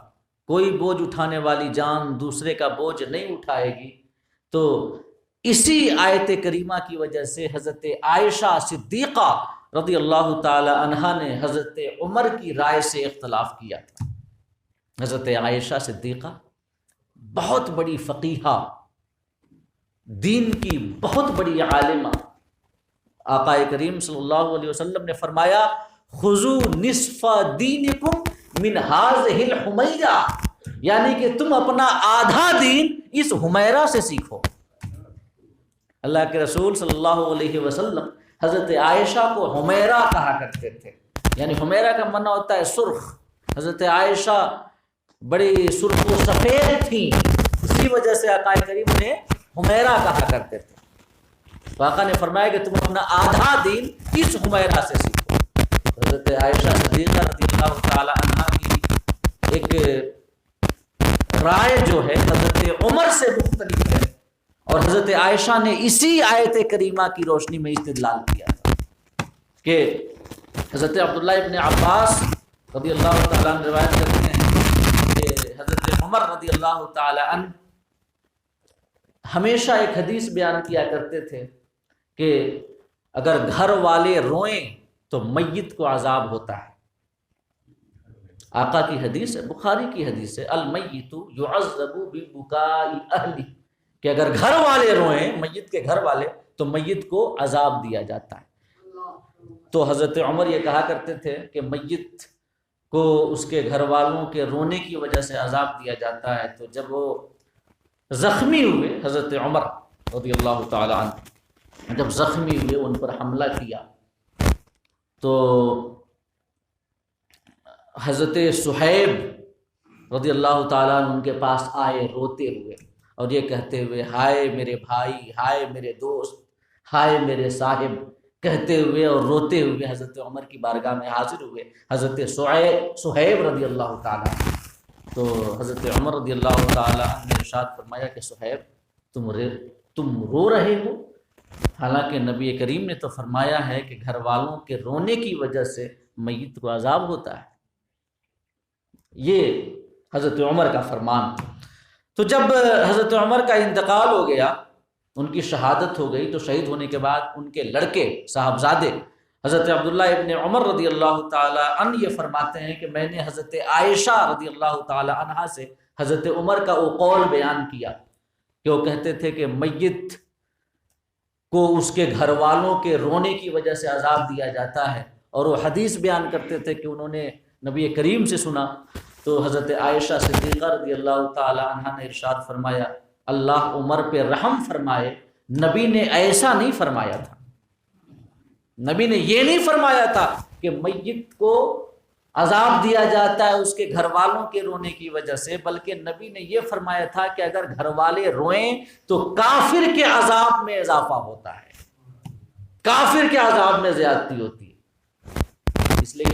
Speaker 1: کوئی بوجھ اٹھانے والی جان دوسرے کا بوجھ نہیں اٹھائے گی، تو اسی آیت کریمہ کی وجہ سے حضرت عائشہ صدیقہ رضی اللہ تعالی عنہا نے حضرت عمر کی رائے سے اختلاف کیا تھا۔ حضرت عائشہ صدیقہ بہت بڑی فقیہہ، دین کی بہت بڑی عالمہ، آقا کریم صلی اللہ علیہ وسلم نے فرمایا خذوا نصف دینکم من هذه الحمیرہ، یعنی کہ تم اپنا آدھا دین اس حمیرہ سے سیکھو۔ اللہ کے رسول صلی اللہ علیہ وسلم حضرت عائشہ کو حمیرہ کہا کرتے تھے، یعنی حمیرہ کا معنی ہوتا ہے سرخ۔ حضرت عائشہ بڑی سرخ و سفید تھیں، اسی وجہ سے آقا کریم نے حمیرہ کہا کرتے تھے۔ تو آقا نے فرمایا کہ تم اپنا آدھا دین اس حمیرہ سے سیکھو۔ حضرت عائشہ صدیقہ رضی اللہ تعالی عنہا کی ایک رائے جو ہے حضرت عمر سے مختلف ہے، اور حضرت عائشہ نے اسی آیت کریمہ کی روشنی میں استدلال کیا تھا کہ حضرت عبداللہ ابن عباس رضی اللہ تعالیٰ عنہ روایت کرتے ہیں کہ حضرت عمر رضی اللہ تعالیٰ عنہ ہمیشہ ایک حدیث بیان کیا کرتے تھے کہ اگر گھر والے روئیں تو میت کو عذاب ہوتا ہے۔ آقا کی حدیث ہے، بخاری کی حدیث ہے، المیت یعذب ببکاء اہلہ، کہ اگر گھر والے روئیں، میت کے گھر والے، تو میت کو عذاب دیا جاتا ہے۔ تو حضرت عمر یہ کہا کرتے تھے کہ میت کو اس کے گھر والوں کے رونے کی وجہ سے عذاب دیا جاتا ہے۔ تو جب وہ زخمی ہوئے، حضرت عمر رضی اللہ تعالی عنہ جب زخمی ہوئے، ان پر حملہ کیا، تو حضرت صہیب رضی اللہ تعالیٰ عنہ ان کے پاس آئے روتے ہوئے اور یہ کہتے ہوئے ہائے میرے بھائی، ہائے میرے دوست، ہائے میرے صاحب کہتے ہوئے اور روتے ہوئے حضرت عمر کی بارگاہ میں حاضر ہوئے حضرت صہیب رضی اللہ تعالیٰ عنہ۔ تو حضرت عمر رضی اللہ تعالیٰ عنہ نے ارشاد فرمایا کہ صہیب تم رو رہے ہو، حالانکہ نبی کریم نے تو فرمایا ہے کہ گھر والوں کے رونے کی وجہ سے میت کو عذاب ہوتا ہے۔ یہ حضرت عمر کا فرمان تھا۔ تو جب حضرت عمر کا انتقال ہو گیا، ان کی شہادت ہو گئی، تو شہید ہونے کے بعد ان کے لڑکے صاحبزادے حضرت عبداللہ ابن عمر رضی اللہ تعالی عنہ یہ فرماتے ہیں کہ میں نے حضرت عائشہ رضی اللہ تعالی عنہا سے حضرت عمر کا وہ قول بیان کیا کہ وہ کہتے تھے کہ میت کو اس کے گھر والوں کے رونے کی وجہ سے عذاب دیا جاتا ہے، اور وہ حدیث بیان کرتے تھے کہ انہوں نے نبی کریم سے سنا۔ تو حضرت عائشہ صدیقہ رضی اللہ تعالی عنہا نے ارشاد فرمایا اللہ عمر پہ رحم فرمائے، نبی نے ایسا نہیں فرمایا تھا، نبی نے یہ نہیں فرمایا تھا کہ میت کو عذاب دیا جاتا ہے اس کے گھر والوں کے رونے کی وجہ سے، بلکہ نبی نے یہ فرمایا تھا کہ اگر گھر والے روئیں تو کافر کے عذاب میں اضافہ ہوتا ہے، کافر کے عذاب میں زیادتی ہوتی ہے۔ اس لیے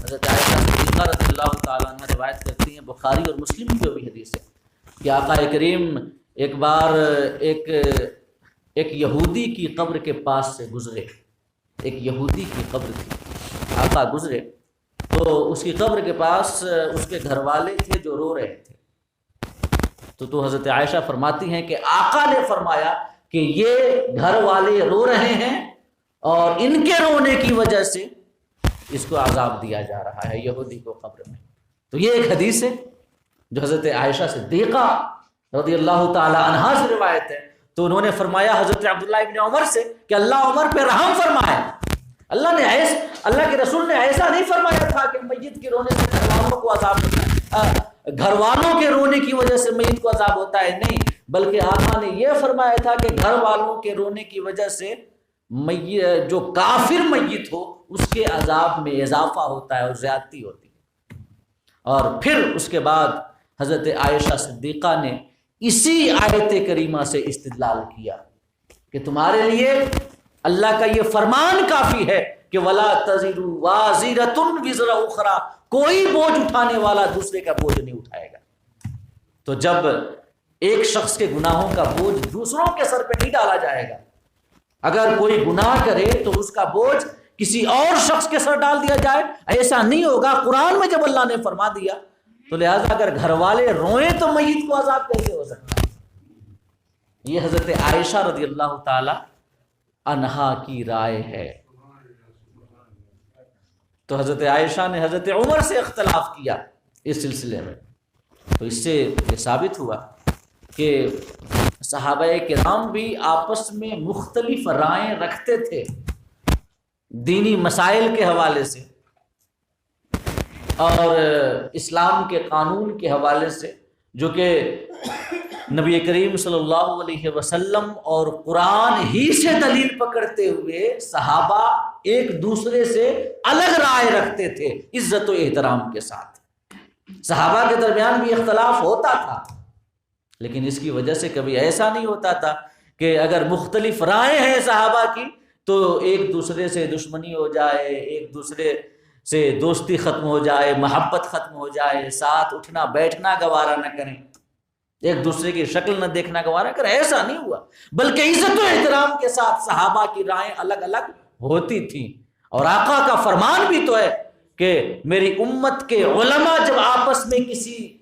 Speaker 1: حضرت عائشہ صدیقہ رضی اللہ تعالیٰ عنہ روایت کرتی ہیں، بخاری اور مسلم کی بھی حدیث ہے کہ آقا کریم ایک بار ایک یہودی کی قبر کے پاس سے گزرے، ایک یہودی کی قبر تھی، آقا گزرے تو اس کی قبر کے پاس اس کے گھر والے تھے جو رو رہے تھے۔ تو حضرت عائشہ فرماتی ہیں کہ آقا نے فرمایا کہ یہ گھر والے رو رہے ہیں اور ان کے رونے کی وجہ سے اس کو عذاب دیا جا رہا ہے یہودی کو قبر میں۔ تو یہ ایک حدیث ہے جو حضرت عائشہ صدیقہ رضی اللہ تعالی عنہا سے روایت ہے۔ تو انہوں نے فرمایا حضرت عبداللہ ابن عمر سے کہ اللہ عمر پہ رحم فرمائے، اللہ کے رسول نے ایسا نہیں فرمایا تھا کہ میت کے رونے سے گھر والوں کو عذاب ہوتا ہے، گھر والوں کے رونے کی وجہ سے میت کو عذاب ہوتا ہے، نہیں، بلکہ آقا نے یہ فرمایا تھا کہ گھر والوں کے رونے کی وجہ سے جو کافر میت ہو اس کے عذاب میں اضافہ ہوتا ہے اور زیادتی ہوتی ہے۔ اور پھر اس کے بعد حضرت عائشہ صدیقہ نے اسی آیت کریمہ سے استدلال کیا کہ تمہارے لیے اللہ کا یہ فرمان کافی ہے کہ وَلَا تَزِرُ وَازِرَةٌ وِزْرَ أُخْرَى، کوئی بوجھ اٹھانے والا دوسرے کا بوجھ نہیں اٹھائے گا۔ تو جب ایک شخص کے گناہوں کا بوجھ دوسروں کے سر پہ نہیں ڈالا جائے گا، اگر کوئی گناہ کرے تو اس کا بوجھ کسی اور شخص کے سر ڈال دیا جائے، ایسا نہیں ہوگا۔ قرآن میں جب اللہ نے فرما دیا تو لہٰذا اگر گھر والے روئیں تو میت کو عذاب کیسے ہو سکتا ہے؟ یہ حضرت عائشہ رضی اللہ تعالی عنہا کی رائے ہے۔ تو حضرت عائشہ نے حضرت عمر سے اختلاف کیا اس سلسلے میں، تو اس سے یہ ثابت ہوا کہ صحابہ کرام بھی آپس میں مختلف رائیں رکھتے تھے دینی مسائل کے حوالے سے اور اسلام کے قانون کے حوالے سے، جو کہ نبی کریم صلی اللہ علیہ وسلم اور قرآن ہی سے دلیل پکڑتے ہوئے صحابہ ایک دوسرے سے الگ رائے رکھتے تھے عزت و احترام کے ساتھ۔ صحابہ کے درمیان بھی اختلاف ہوتا تھا، لیکن اس کی وجہ سے کبھی ایسا نہیں ہوتا تھا کہ اگر مختلف رائے ہیں صحابہ کی تو ایک دوسرے سے دشمنی ہو جائے، ایک دوسرے سے دوستی ختم ہو جائے، محبت ختم ہو جائے، ساتھ اٹھنا بیٹھنا گوارا نہ کریں، ایک دوسرے کی شکل نہ دیکھنا گوارا کریں، ایسا نہیں ہوا، بلکہ عزت و احترام کے ساتھ صحابہ کی رائیں الگ الگ ہوتی تھیں۔ اور آقا کا فرمان بھی تو ہے کہ میری امت کے علماء جب آپس میں کسی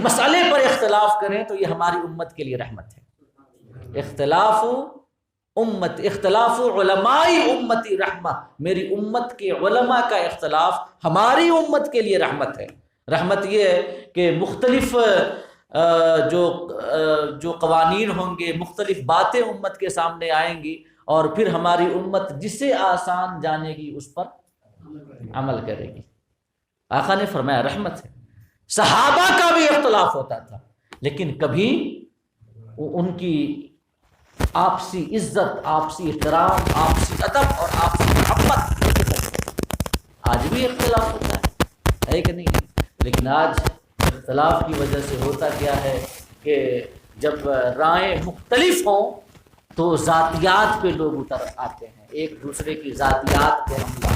Speaker 1: مسئلے پر اختلاف کریں تو یہ ہماری امت کے لیے رحمت ہے۔ اختلاف علماء امتی رحمہ، میری امت کے علماء کا اختلاف ہماری امت کے لیے رحمت ہے۔ رحمت یہ ہے کہ مختلف جو قوانین ہوں گے، مختلف باتیں امت کے سامنے آئیں گی، اور پھر ہماری امت جسے آسان جانے گی اس پر عمل کرے گی۔ آقا نے فرمایا رحمت ہے۔ صحابہ کا بھی اختلاف ہوتا تھا، لیکن کبھی ان کی آپسی عزت، آپسی احترام، آپسی ادب اور آپسی محبت، آج بھی اختلاف ہوتا ہے کہ نہیں؟ لیکن آج اختلاف کی وجہ سے ہوتا کیا ہے کہ جب رائیں مختلف ہوں تو ذاتیات پہ لوگ اتر آتے ہیں، ایک دوسرے کی ذاتیات پہ حملہ،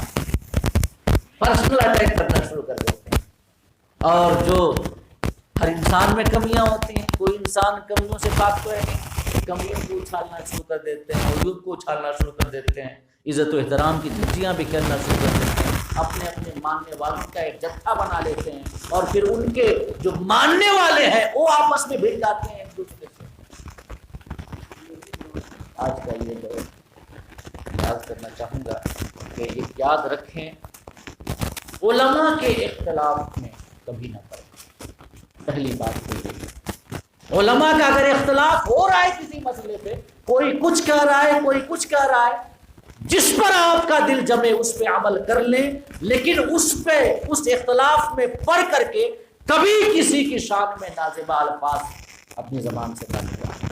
Speaker 1: پرسنل اٹیک کرنا شروع کر دیتے ہیں۔ اور جو ہر انسان میں کمیاں ہوتی ہیں، کوئی انسان کمیوں سے پاک تو ہے نہیں، کمیوں کو اچھالنا شروع کر دیتے ہیں، عیوب کو اچھالنا شروع کر دیتے ہیں، عزت و احترام کی دھجیاں بھی کرنا شروع کر دیتے ہیں، اپنے اپنے ماننے والوں کا ایک جتھا بنا لیتے ہیں، اور پھر ان کے جو ماننے والے ہیں وہ آپس میں بھیڑ جاتے ہیں ایک دوسرے سے۔ آج کا یہ دور یاد کرنا چاہوں گا کہ یہ یاد رکھیں، علماء کے اختلاف میں کبھی نہ پڑیں۔ پہلی بات تو یہ ہے، علماء کا اگر اختلاف ہو رہا ہے کسی مسئلے پہ، کوئی کچھ کہہ رہا ہے، کوئی کچھ کہہ رہا ہے، جس پر آپ کا دل جمے اس پہ عمل کر لیں، لیکن اس اختلاف میں پڑھ کر کے کبھی کسی کی شان میں نازیبہ الفاظ اپنی زبان سے نہ نکالیں۔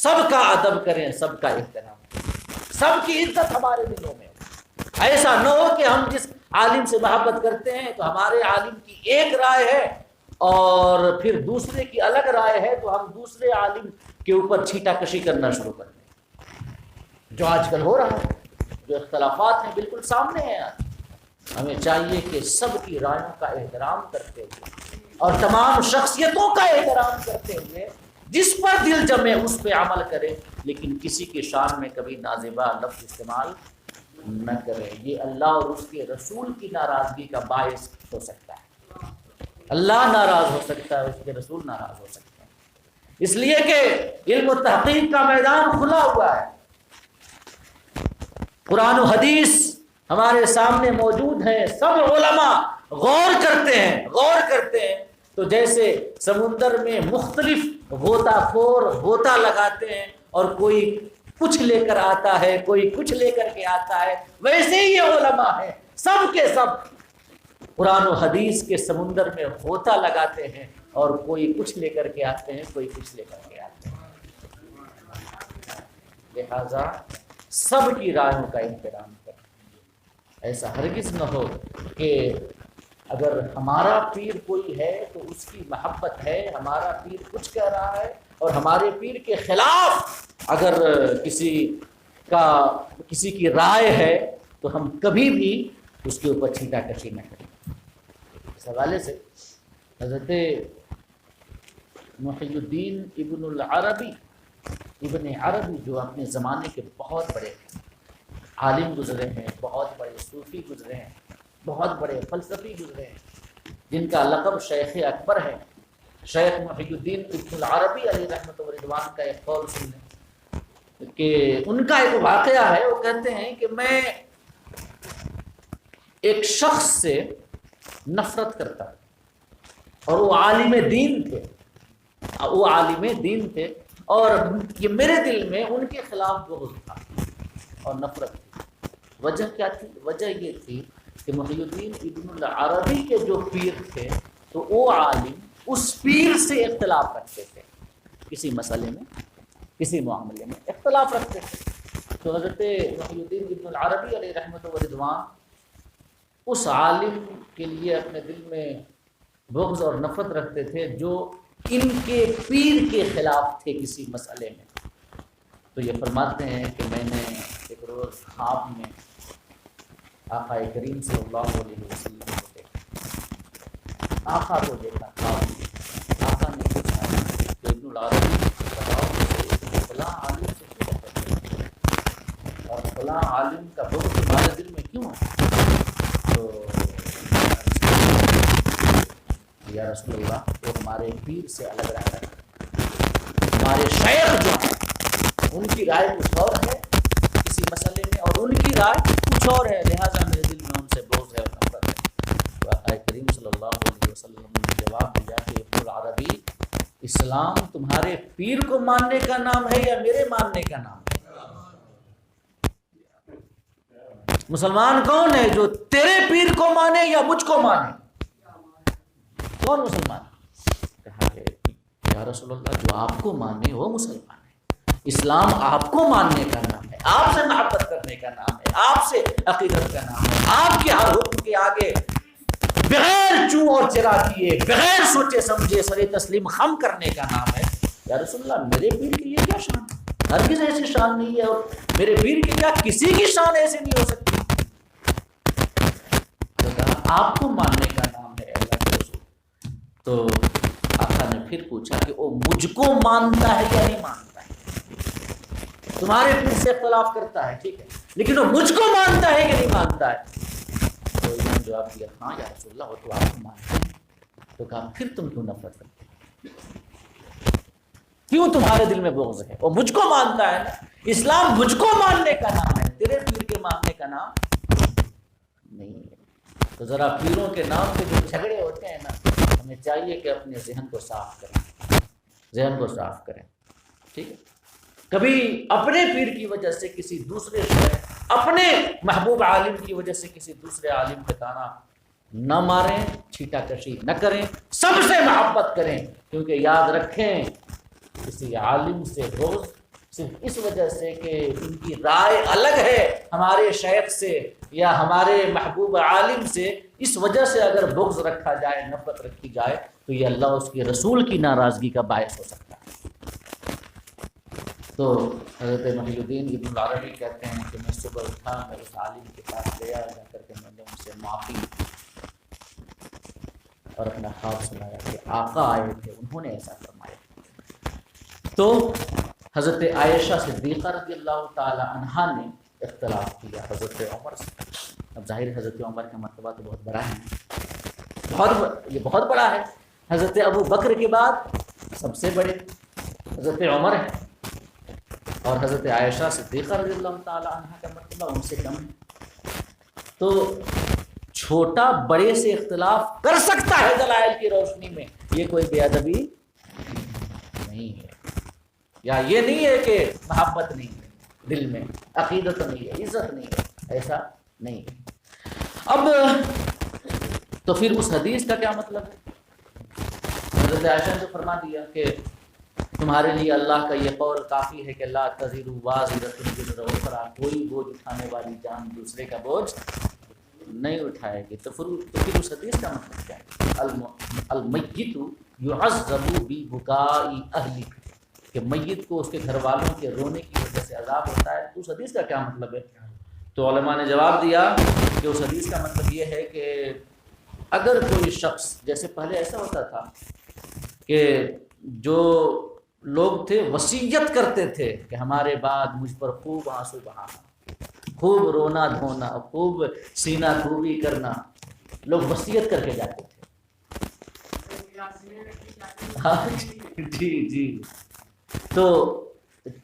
Speaker 1: سب کا ادب کریں، سب کا احترام کریں، سب کی عزت ہمارے دلوں میں ہو۔ ایسا نہ ہو کہ ہم جس عالم سے محبت کرتے ہیں تو ہمارے عالم کی ایک رائے ہے اور پھر دوسرے کی الگ رائے ہے تو ہم دوسرے عالم کے اوپر چھیٹا کشی کرنا شروع کر دیں، جو آج کل ہو رہا ہے۔ جو اختلافات ہیں بالکل سامنے ہیں آج۔ ہمیں چاہیے کہ سب کی رائوں کا احترام کرتے ہوئے اور تمام شخصیتوں کا احترام کرتے ہوئے جس پر دل جمے اس پہ عمل کرے، لیکن کسی کی شان میں کبھی نازیبہ لفظ استعمال نہ کرے۔ یہ اللہ اور اس کے رسول کی ناراضگی کا باعث ہو سکتا ہے۔ اللہ ناراض ہو سکتا ہے، اس کے رسول ناراض ہو سکتے ہیں، اس لیے کہ علم و تحقیق کا میدان کھلا ہوا ہے۔ قرآن و حدیث ہمارے سامنے موجود ہیں، سب علماء غور کرتے ہیں تو جیسے سمندر میں مختلف غوطہ خور غوطہ لگاتے ہیں اور کوئی کچھ لے کر آتا ہے، کوئی کچھ لے کر کے آتا ہے، ویسے ہی یہ علماء ہیں، سب کے سب قرآن و حدیث کے سمندر میں غوطہ لگاتے ہیں اور کوئی کچھ لے کر کے آتے ہیں، کوئی کچھ لے کر کے آتے ہیں، لہذا سب کی رائےوں کا احترام کریں۔ ایسا ہرگز نہ ہو کہ اگر ہمارا پیر کوئی ہے تو اس کی محبت ہے، ہمارا پیر کچھ کہہ رہا ہے اور ہمارے پیر کے خلاف اگر کسی کی رائے ہے تو ہم کبھی بھی اس کے اوپر چھینٹا کشی نہ کریں۔ اس حوالے سے حضرت محی الدین ابن عربی جو اپنے زمانے کے بہت بڑے عالم گزرے ہیں، بہت بڑے صوفی گزرے ہیں، بہت بڑے فلسفی گزرے ہیں، جن کا لقب شیخ اکبر ہے، شیخ محی الدین ابن العربی علیہ رحمۃ و رضوان کا ایک قول سن لیں کہ ان کا ایک واقعہ ہے۔ وہ کہتے ہیں کہ میں ایک شخص سے نفرت کرتا اور وہ عالم دین تھے اور یہ میرے دل میں ان کے خلاف بغض تھا اور نفرت تھی۔ وجہ کیا تھی؟ وجہ یہ تھی کہ محی الدین ابن العربی کے جو پیر تھے تو وہ عالم اس پیر سے اختلاف رکھتے تھے، کسی مسئلے میں، کسی معاملے میں اختلاف رکھتے تھے۔ تو حضرت محی الدین ابن العربی علیہ رحمۃ و رضوان اس عالم کے لیے اپنے دل میں بغض اور نفرت رکھتے تھے جو ان کے پیر کے خلاف تھے کسی مسئلے میں۔ تو یہ فرماتے ہیں کہ میں نے ایک روز خواب میں آقا کریم صلی اللہ علیہ وسلم کو دیکھا، آقا کو دیکھا خواب میں۔ آقا نے پوچھا کہ ابن العربی بتاؤ فلاں عالم سے کیوں نفرت ہے اور فلاں عالم کا بغض تمہارے دل میں کیوں ہے؟ تو یا رسول اللہ وہ ہمارے پیر سے الگ رائے رکھتے ہیں، ہمارے شیخ جو ہیں ان کی رائے کچھ اور ہے کسی مسئلے میں اور ان کی رائے کچھ اور ہے، لہٰذا میرے دل میں ان سے بغض ہے اور نفرت ہے۔ تو آقا کریم صلی اللہ علیہ وسلم نے جواب دیا کہ ابن العربی، اسلام تمہارے پیر کو ماننے کا نام ہے یا میرے ماننے کا نام ہے؟ مسلمان کون ہے جو تیرے پیر کو مانے یا مجھ کو مانے؟ کون مسلمان؟ کہا کہ یا رسول اللہ جو آپ کو مانے وہ مسلمان ہے۔ اسلام آپ کو ماننے کا نام ہے، آپ سے محبت کرنے کا نام ہے، آپ سے عقیدت کا نام ہے، آپ کے ہر حکم کے آگے بغیر چوں اور چرا کیے، بغیر سوچے سمجھے سر تسلیم خم کرنے کا نام ہے۔ یا رسول اللہ میرے پیر کی یہ کیا شان ہے؟ ہرگز ایسی شان نہیں ہے، اور میرے پیر کی کیا کسی کی شان ایسی نہیں ہو سکتی۔ آپ کو ماننے کا نام ہے اللہ کے رسول۔ تو آقا نے پھر پوچھا کہ وہ مجھ کو مانتا ہے یا نہیں مانتا ہے؟ تمہارے پیر سے اختلاف کرتا ہے ٹھیک ہے، لیکن وہ مجھ کو مانتا ہے کہ نہیں مانتا ہے؟ تو انہوں نے جواب دیا ہاں یا رسول اللہ وہ تو آپ کو مانتے ہیں۔ تو کہا پھر تم کیوں نفرت کرتے ہیں؟ کیوں تمہارے دل میں بغض ہے؟ وہ مجھ کو مانتا ہے نا، اسلام مجھ کو ماننے کا نام ہے، تیرے پیر کے ماننے کا نام نہیں ہے۔ تو ذرا پیروں کے نام پہ جو جھگڑے ہوتے ہیں نا، ہمیں چاہیے کہ اپنے ذہن کو صاف کریں، ذہن کو صاف کریں، ٹھیک ہے؟ کبھی اپنے پیر کی وجہ سے کسی دوسرے شیخ، اپنے محبوب عالم کی وجہ سے کسی دوسرے عالم پہ تانا نہ ماریں، چھیٹا کشی نہ کریں، سب سے محبت کریں، کیونکہ یاد رکھیں کسی عالم سے بغض صرف اس وجہ سے کہ ان کی رائے الگ ہے ہمارے شیخ سے یا ہمارے محبوب عالم سے، اس وجہ سے اگر بغض رکھا جائے، نفرت رکھی جائے تو یہ اللہ اس کے رسول کی ناراضگی کا باعث ہو سکتا ہے۔ تو حضرت محی الدین ابن العربی کہتے ہیں کہ میں صبح اٹھا، میں اس عالم کے پاس گیا، جا کر کے میں نے ان سے معافی اور اپنا خواب سنایا کہ آقا آئے تھے، انہوں نے ایسا فرمایا۔ تو حضرت عائشہ صدیقہ رضی اللہ تعالی عنہا نے اختلاف کیا حضرت عمر سے۔ اب ظاہر حضرت عمر کا مرتبہ تو بہت بڑا ہے، یہ بہت بڑا ہے۔ حضرت ابو بکر کے بعد سب سے بڑے حضرت عمر ہیں، اور حضرت عائشہ صدیقہ رضی اللہ تعالی عنہ کا مرتبہ ان سے کم ہے۔ تو چھوٹا بڑے سے اختلاف کر سکتا ہے دلائل کی روشنی میں، یہ کوئی بے ادبی نہیں ہے، یا یہ نہیں ہے کہ محبت نہیں ہے دل میں، عقیدت نہیں ہے، عزت نہیں ہے، ایسا نہیں ہے۔ اب تو پھر اس حدیث کا کیا مطلب ہے؟ حضرت عائشہ نے فرما دیا کہ تمہارے لیے اللہ کا یہ قول کافی ہے کہ لا تزر وازرۃ وزر اخری، کوئی بوجھ اٹھانے والی جان دوسرے کا بوجھ نہیں اٹھائے گی۔ تو پھر اس حدیث کا مطلب کیا ہے؟ المیت یعذب ببکاء اہلہ، کہ میت کو اس کے گھر والوں کے رونے کی وجہ سے عذاب ہوتا ہے۔ تو اس حدیث کا کیا مطلب ہے؟ تو علماء نے جواب دیا کہ اس حدیث کا مطلب یہ ہے کہ اگر کوئی شخص، جیسے پہلے ایسا ہوتا تھا کہ جو لوگ تھے وصیت کرتے تھے کہ ہمارے بعد مجھ پر خوب آنسو بہانا، خوب رونا دھونا، خوب سینہ کوبی کرنا، لوگ وصیت کر کے جاتے تھے۔ ہاں جی تو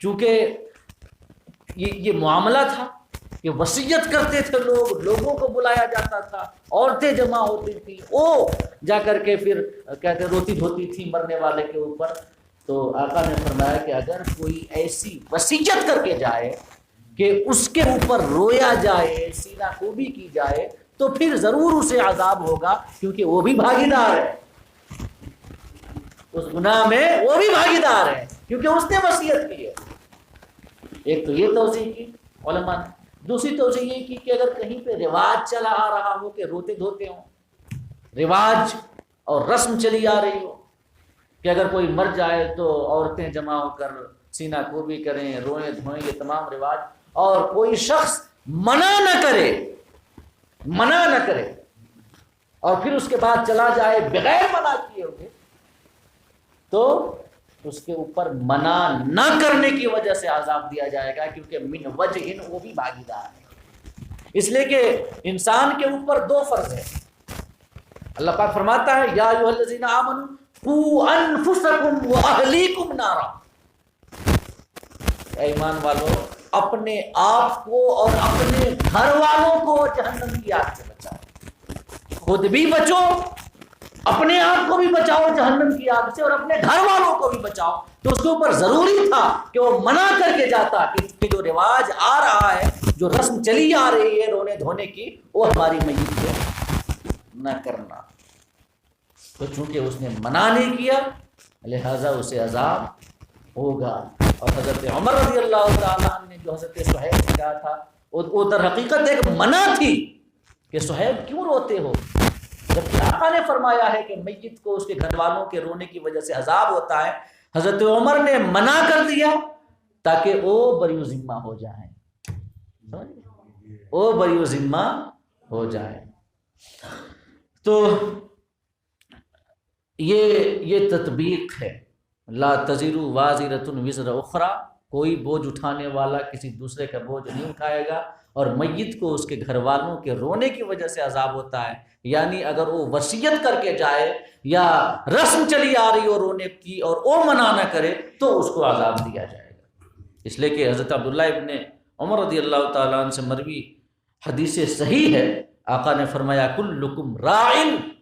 Speaker 1: چونکہ یہ معاملہ تھا کہ وصیت کرتے تھے لوگ، لوگوں کو بلایا جاتا تھا، عورتیں جمع ہوتی تھیں، وہ جا کر کے پھر کہتے روتی دھوتی تھی مرنے والے کے اوپر۔ تو آقا نے فرمایا کہ اگر کوئی ایسی وصیت کر کے جائے کہ اس کے اوپر رویا جائے، سینہ کوبی کی جائے، تو پھر ضرور اسے عذاب ہوگا، کیونکہ وہ بھی بھاگیدار ہے اس گناہ میں، وہ بھی بھاگیدار ہے کیونکہ اس نے وصیت کی ہے۔ ایک تو یہ توضیح کی علماء نے۔ دوسری توضیح یہ کی کہ اگر کہیں پہ رواج چلا آ رہا ہو کہ روتے دھوتے ہوں، رواج اور رسم چلی آ رہی ہو کہ اگر کوئی مر جائے تو عورتیں جمع ہو کر سینہ کوبی کریں، روئیں دھوئیں، یہ تمام رواج، اور کوئی شخص منع نہ کرے اور پھر اس کے بعد چلا جائے بغیر منع کیے ہوئے، تو اس کے اوپر منع نہ کرنے کی وجہ سے عذاب دیا جائے گا، کیونکہ من وجہ وہ بھی بھاگیدار ہے۔ اس لیے کہ انسان کے اوپر دو فرض ہیں۔ اللہ پاک فرماتا ہے یا ایھا الذین آمنوا قوا انفسکم واہلیکم نارا، اے ایمان والو اپنے آپ کو اور اپنے گھر والوں کو جہنم کی آگ سے بچاؤ، خود بھی بچو، اپنے آپ کو بھی بچاؤ جہنم کی آگ سے، اور اپنے گھر والوں کو بھی بچاؤ۔ تو اس کے اوپر ضروری تھا کہ وہ منع کر کے جاتا کہ جو رواج آ رہا ہے، جو رسم چلی آ رہی ہے رونے دھونے کی، وہ ہماری میت کو نہ کرنا۔ تو چونکہ اس نے منع نہیں کیا لہذا اسے عذاب ہوگا۔ اور حضرت عمر رضی اللہ تعالیٰ عنہ نے جو حضرت صہیب سے کہا تھا، وہ در حقیقت ایک منع تھی کہ صہیب کیوں روتے ہو، جبکہ آقا نے فرمایا ہے کہ میت کو اس کے گھر والوں کے رونے کی وجہ سے عذاب ہوتا ہے۔ حضرت عمر نے منع کر دیا تاکہ وہ بری ذمہ ہو جائیں، وہ بری ذمہ ہو جائیں۔ تو یہ تطبیق ہے، لا تزر وازرۃ وزر اخری، کوئی بوجھ اٹھانے والا کسی دوسرے کا بوجھ نہیں اٹھائے گا، اور میت کو اس کے گھر والوں کے رونے کی وجہ سے عذاب ہوتا ہے، یعنی اگر وہ وصیت کر کے جائے یا رسم چلی آ رہی ہو رونے کی اور وہ منع نہ کرے تو اس کو عذاب دیا جائے گا۔ اس لیے کہ حضرت عبداللہ ابن عمر رضی اللہ تعالیٰ عنہ سے مروی حدیث صحیح ہے، آقا نے فرمایا کلکم راع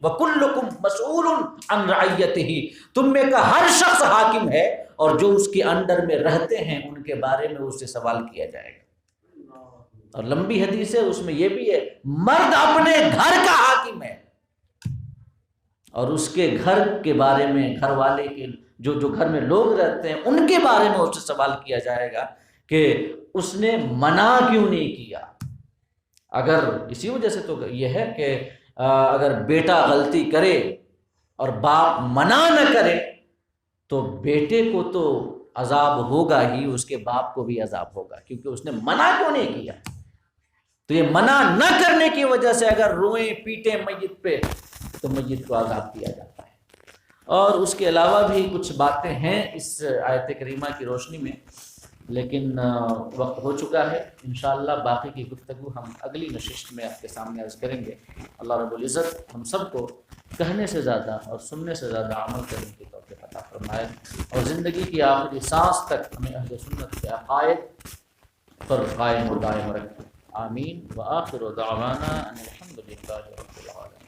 Speaker 1: وکلکم مسئول عن رعیتہ، تم میں کا ہر شخص حاکم ہے اور جو اس کے انڈر میں رہتے ہیں ان کے بارے میں اس سے سوال کیا جائے گا۔ اور لمبی حدیث ہے، اس میں یہ بھی ہے مرد اپنے گھر کا حاکم ہے اور اس کے گھر کے بارے میں، گھر والے کے جو گھر میں لوگ رہتے ہیں ان کے بارے میں اس سے سوال کیا جائے گا کہ اس نے منع کیوں نہیں کیا۔ اگر اسی وجہ سے تو یہ ہے کہ اگر بیٹا غلطی کرے اور باپ منع نہ کرے تو بیٹے کو تو عذاب ہوگا ہی، اس کے باپ کو بھی عذاب ہوگا، کیونکہ اس نے منع کیوں نہیں کیا۔ تو یہ منع نہ کرنے کی وجہ سے اگر روئیں پیٹیں میت پہ تو میت کو عذاب دیا جاتا ہے۔ اور اس کے علاوہ بھی کچھ باتیں ہیں اس آیت کریمہ کی روشنی میں، لیکن وقت ہو چکا ہے، انشاءاللہ باقی کی گفتگو ہم اگلی نشست میں آپ کے سامنے عرض کریں گے۔ اللہ رب العزت ہم سب کو کہنے سے زیادہ اور سننے سے زیادہ عمل کرنے کی توفیق عطا فرمائے، اور زندگی کی آخری سانس تک ہمیں اہل سنت کے عقائد پر قائم و دائم رکھے۔ آمین۔ وآخر دعوانا ان الحمد للہ رب العالمین۔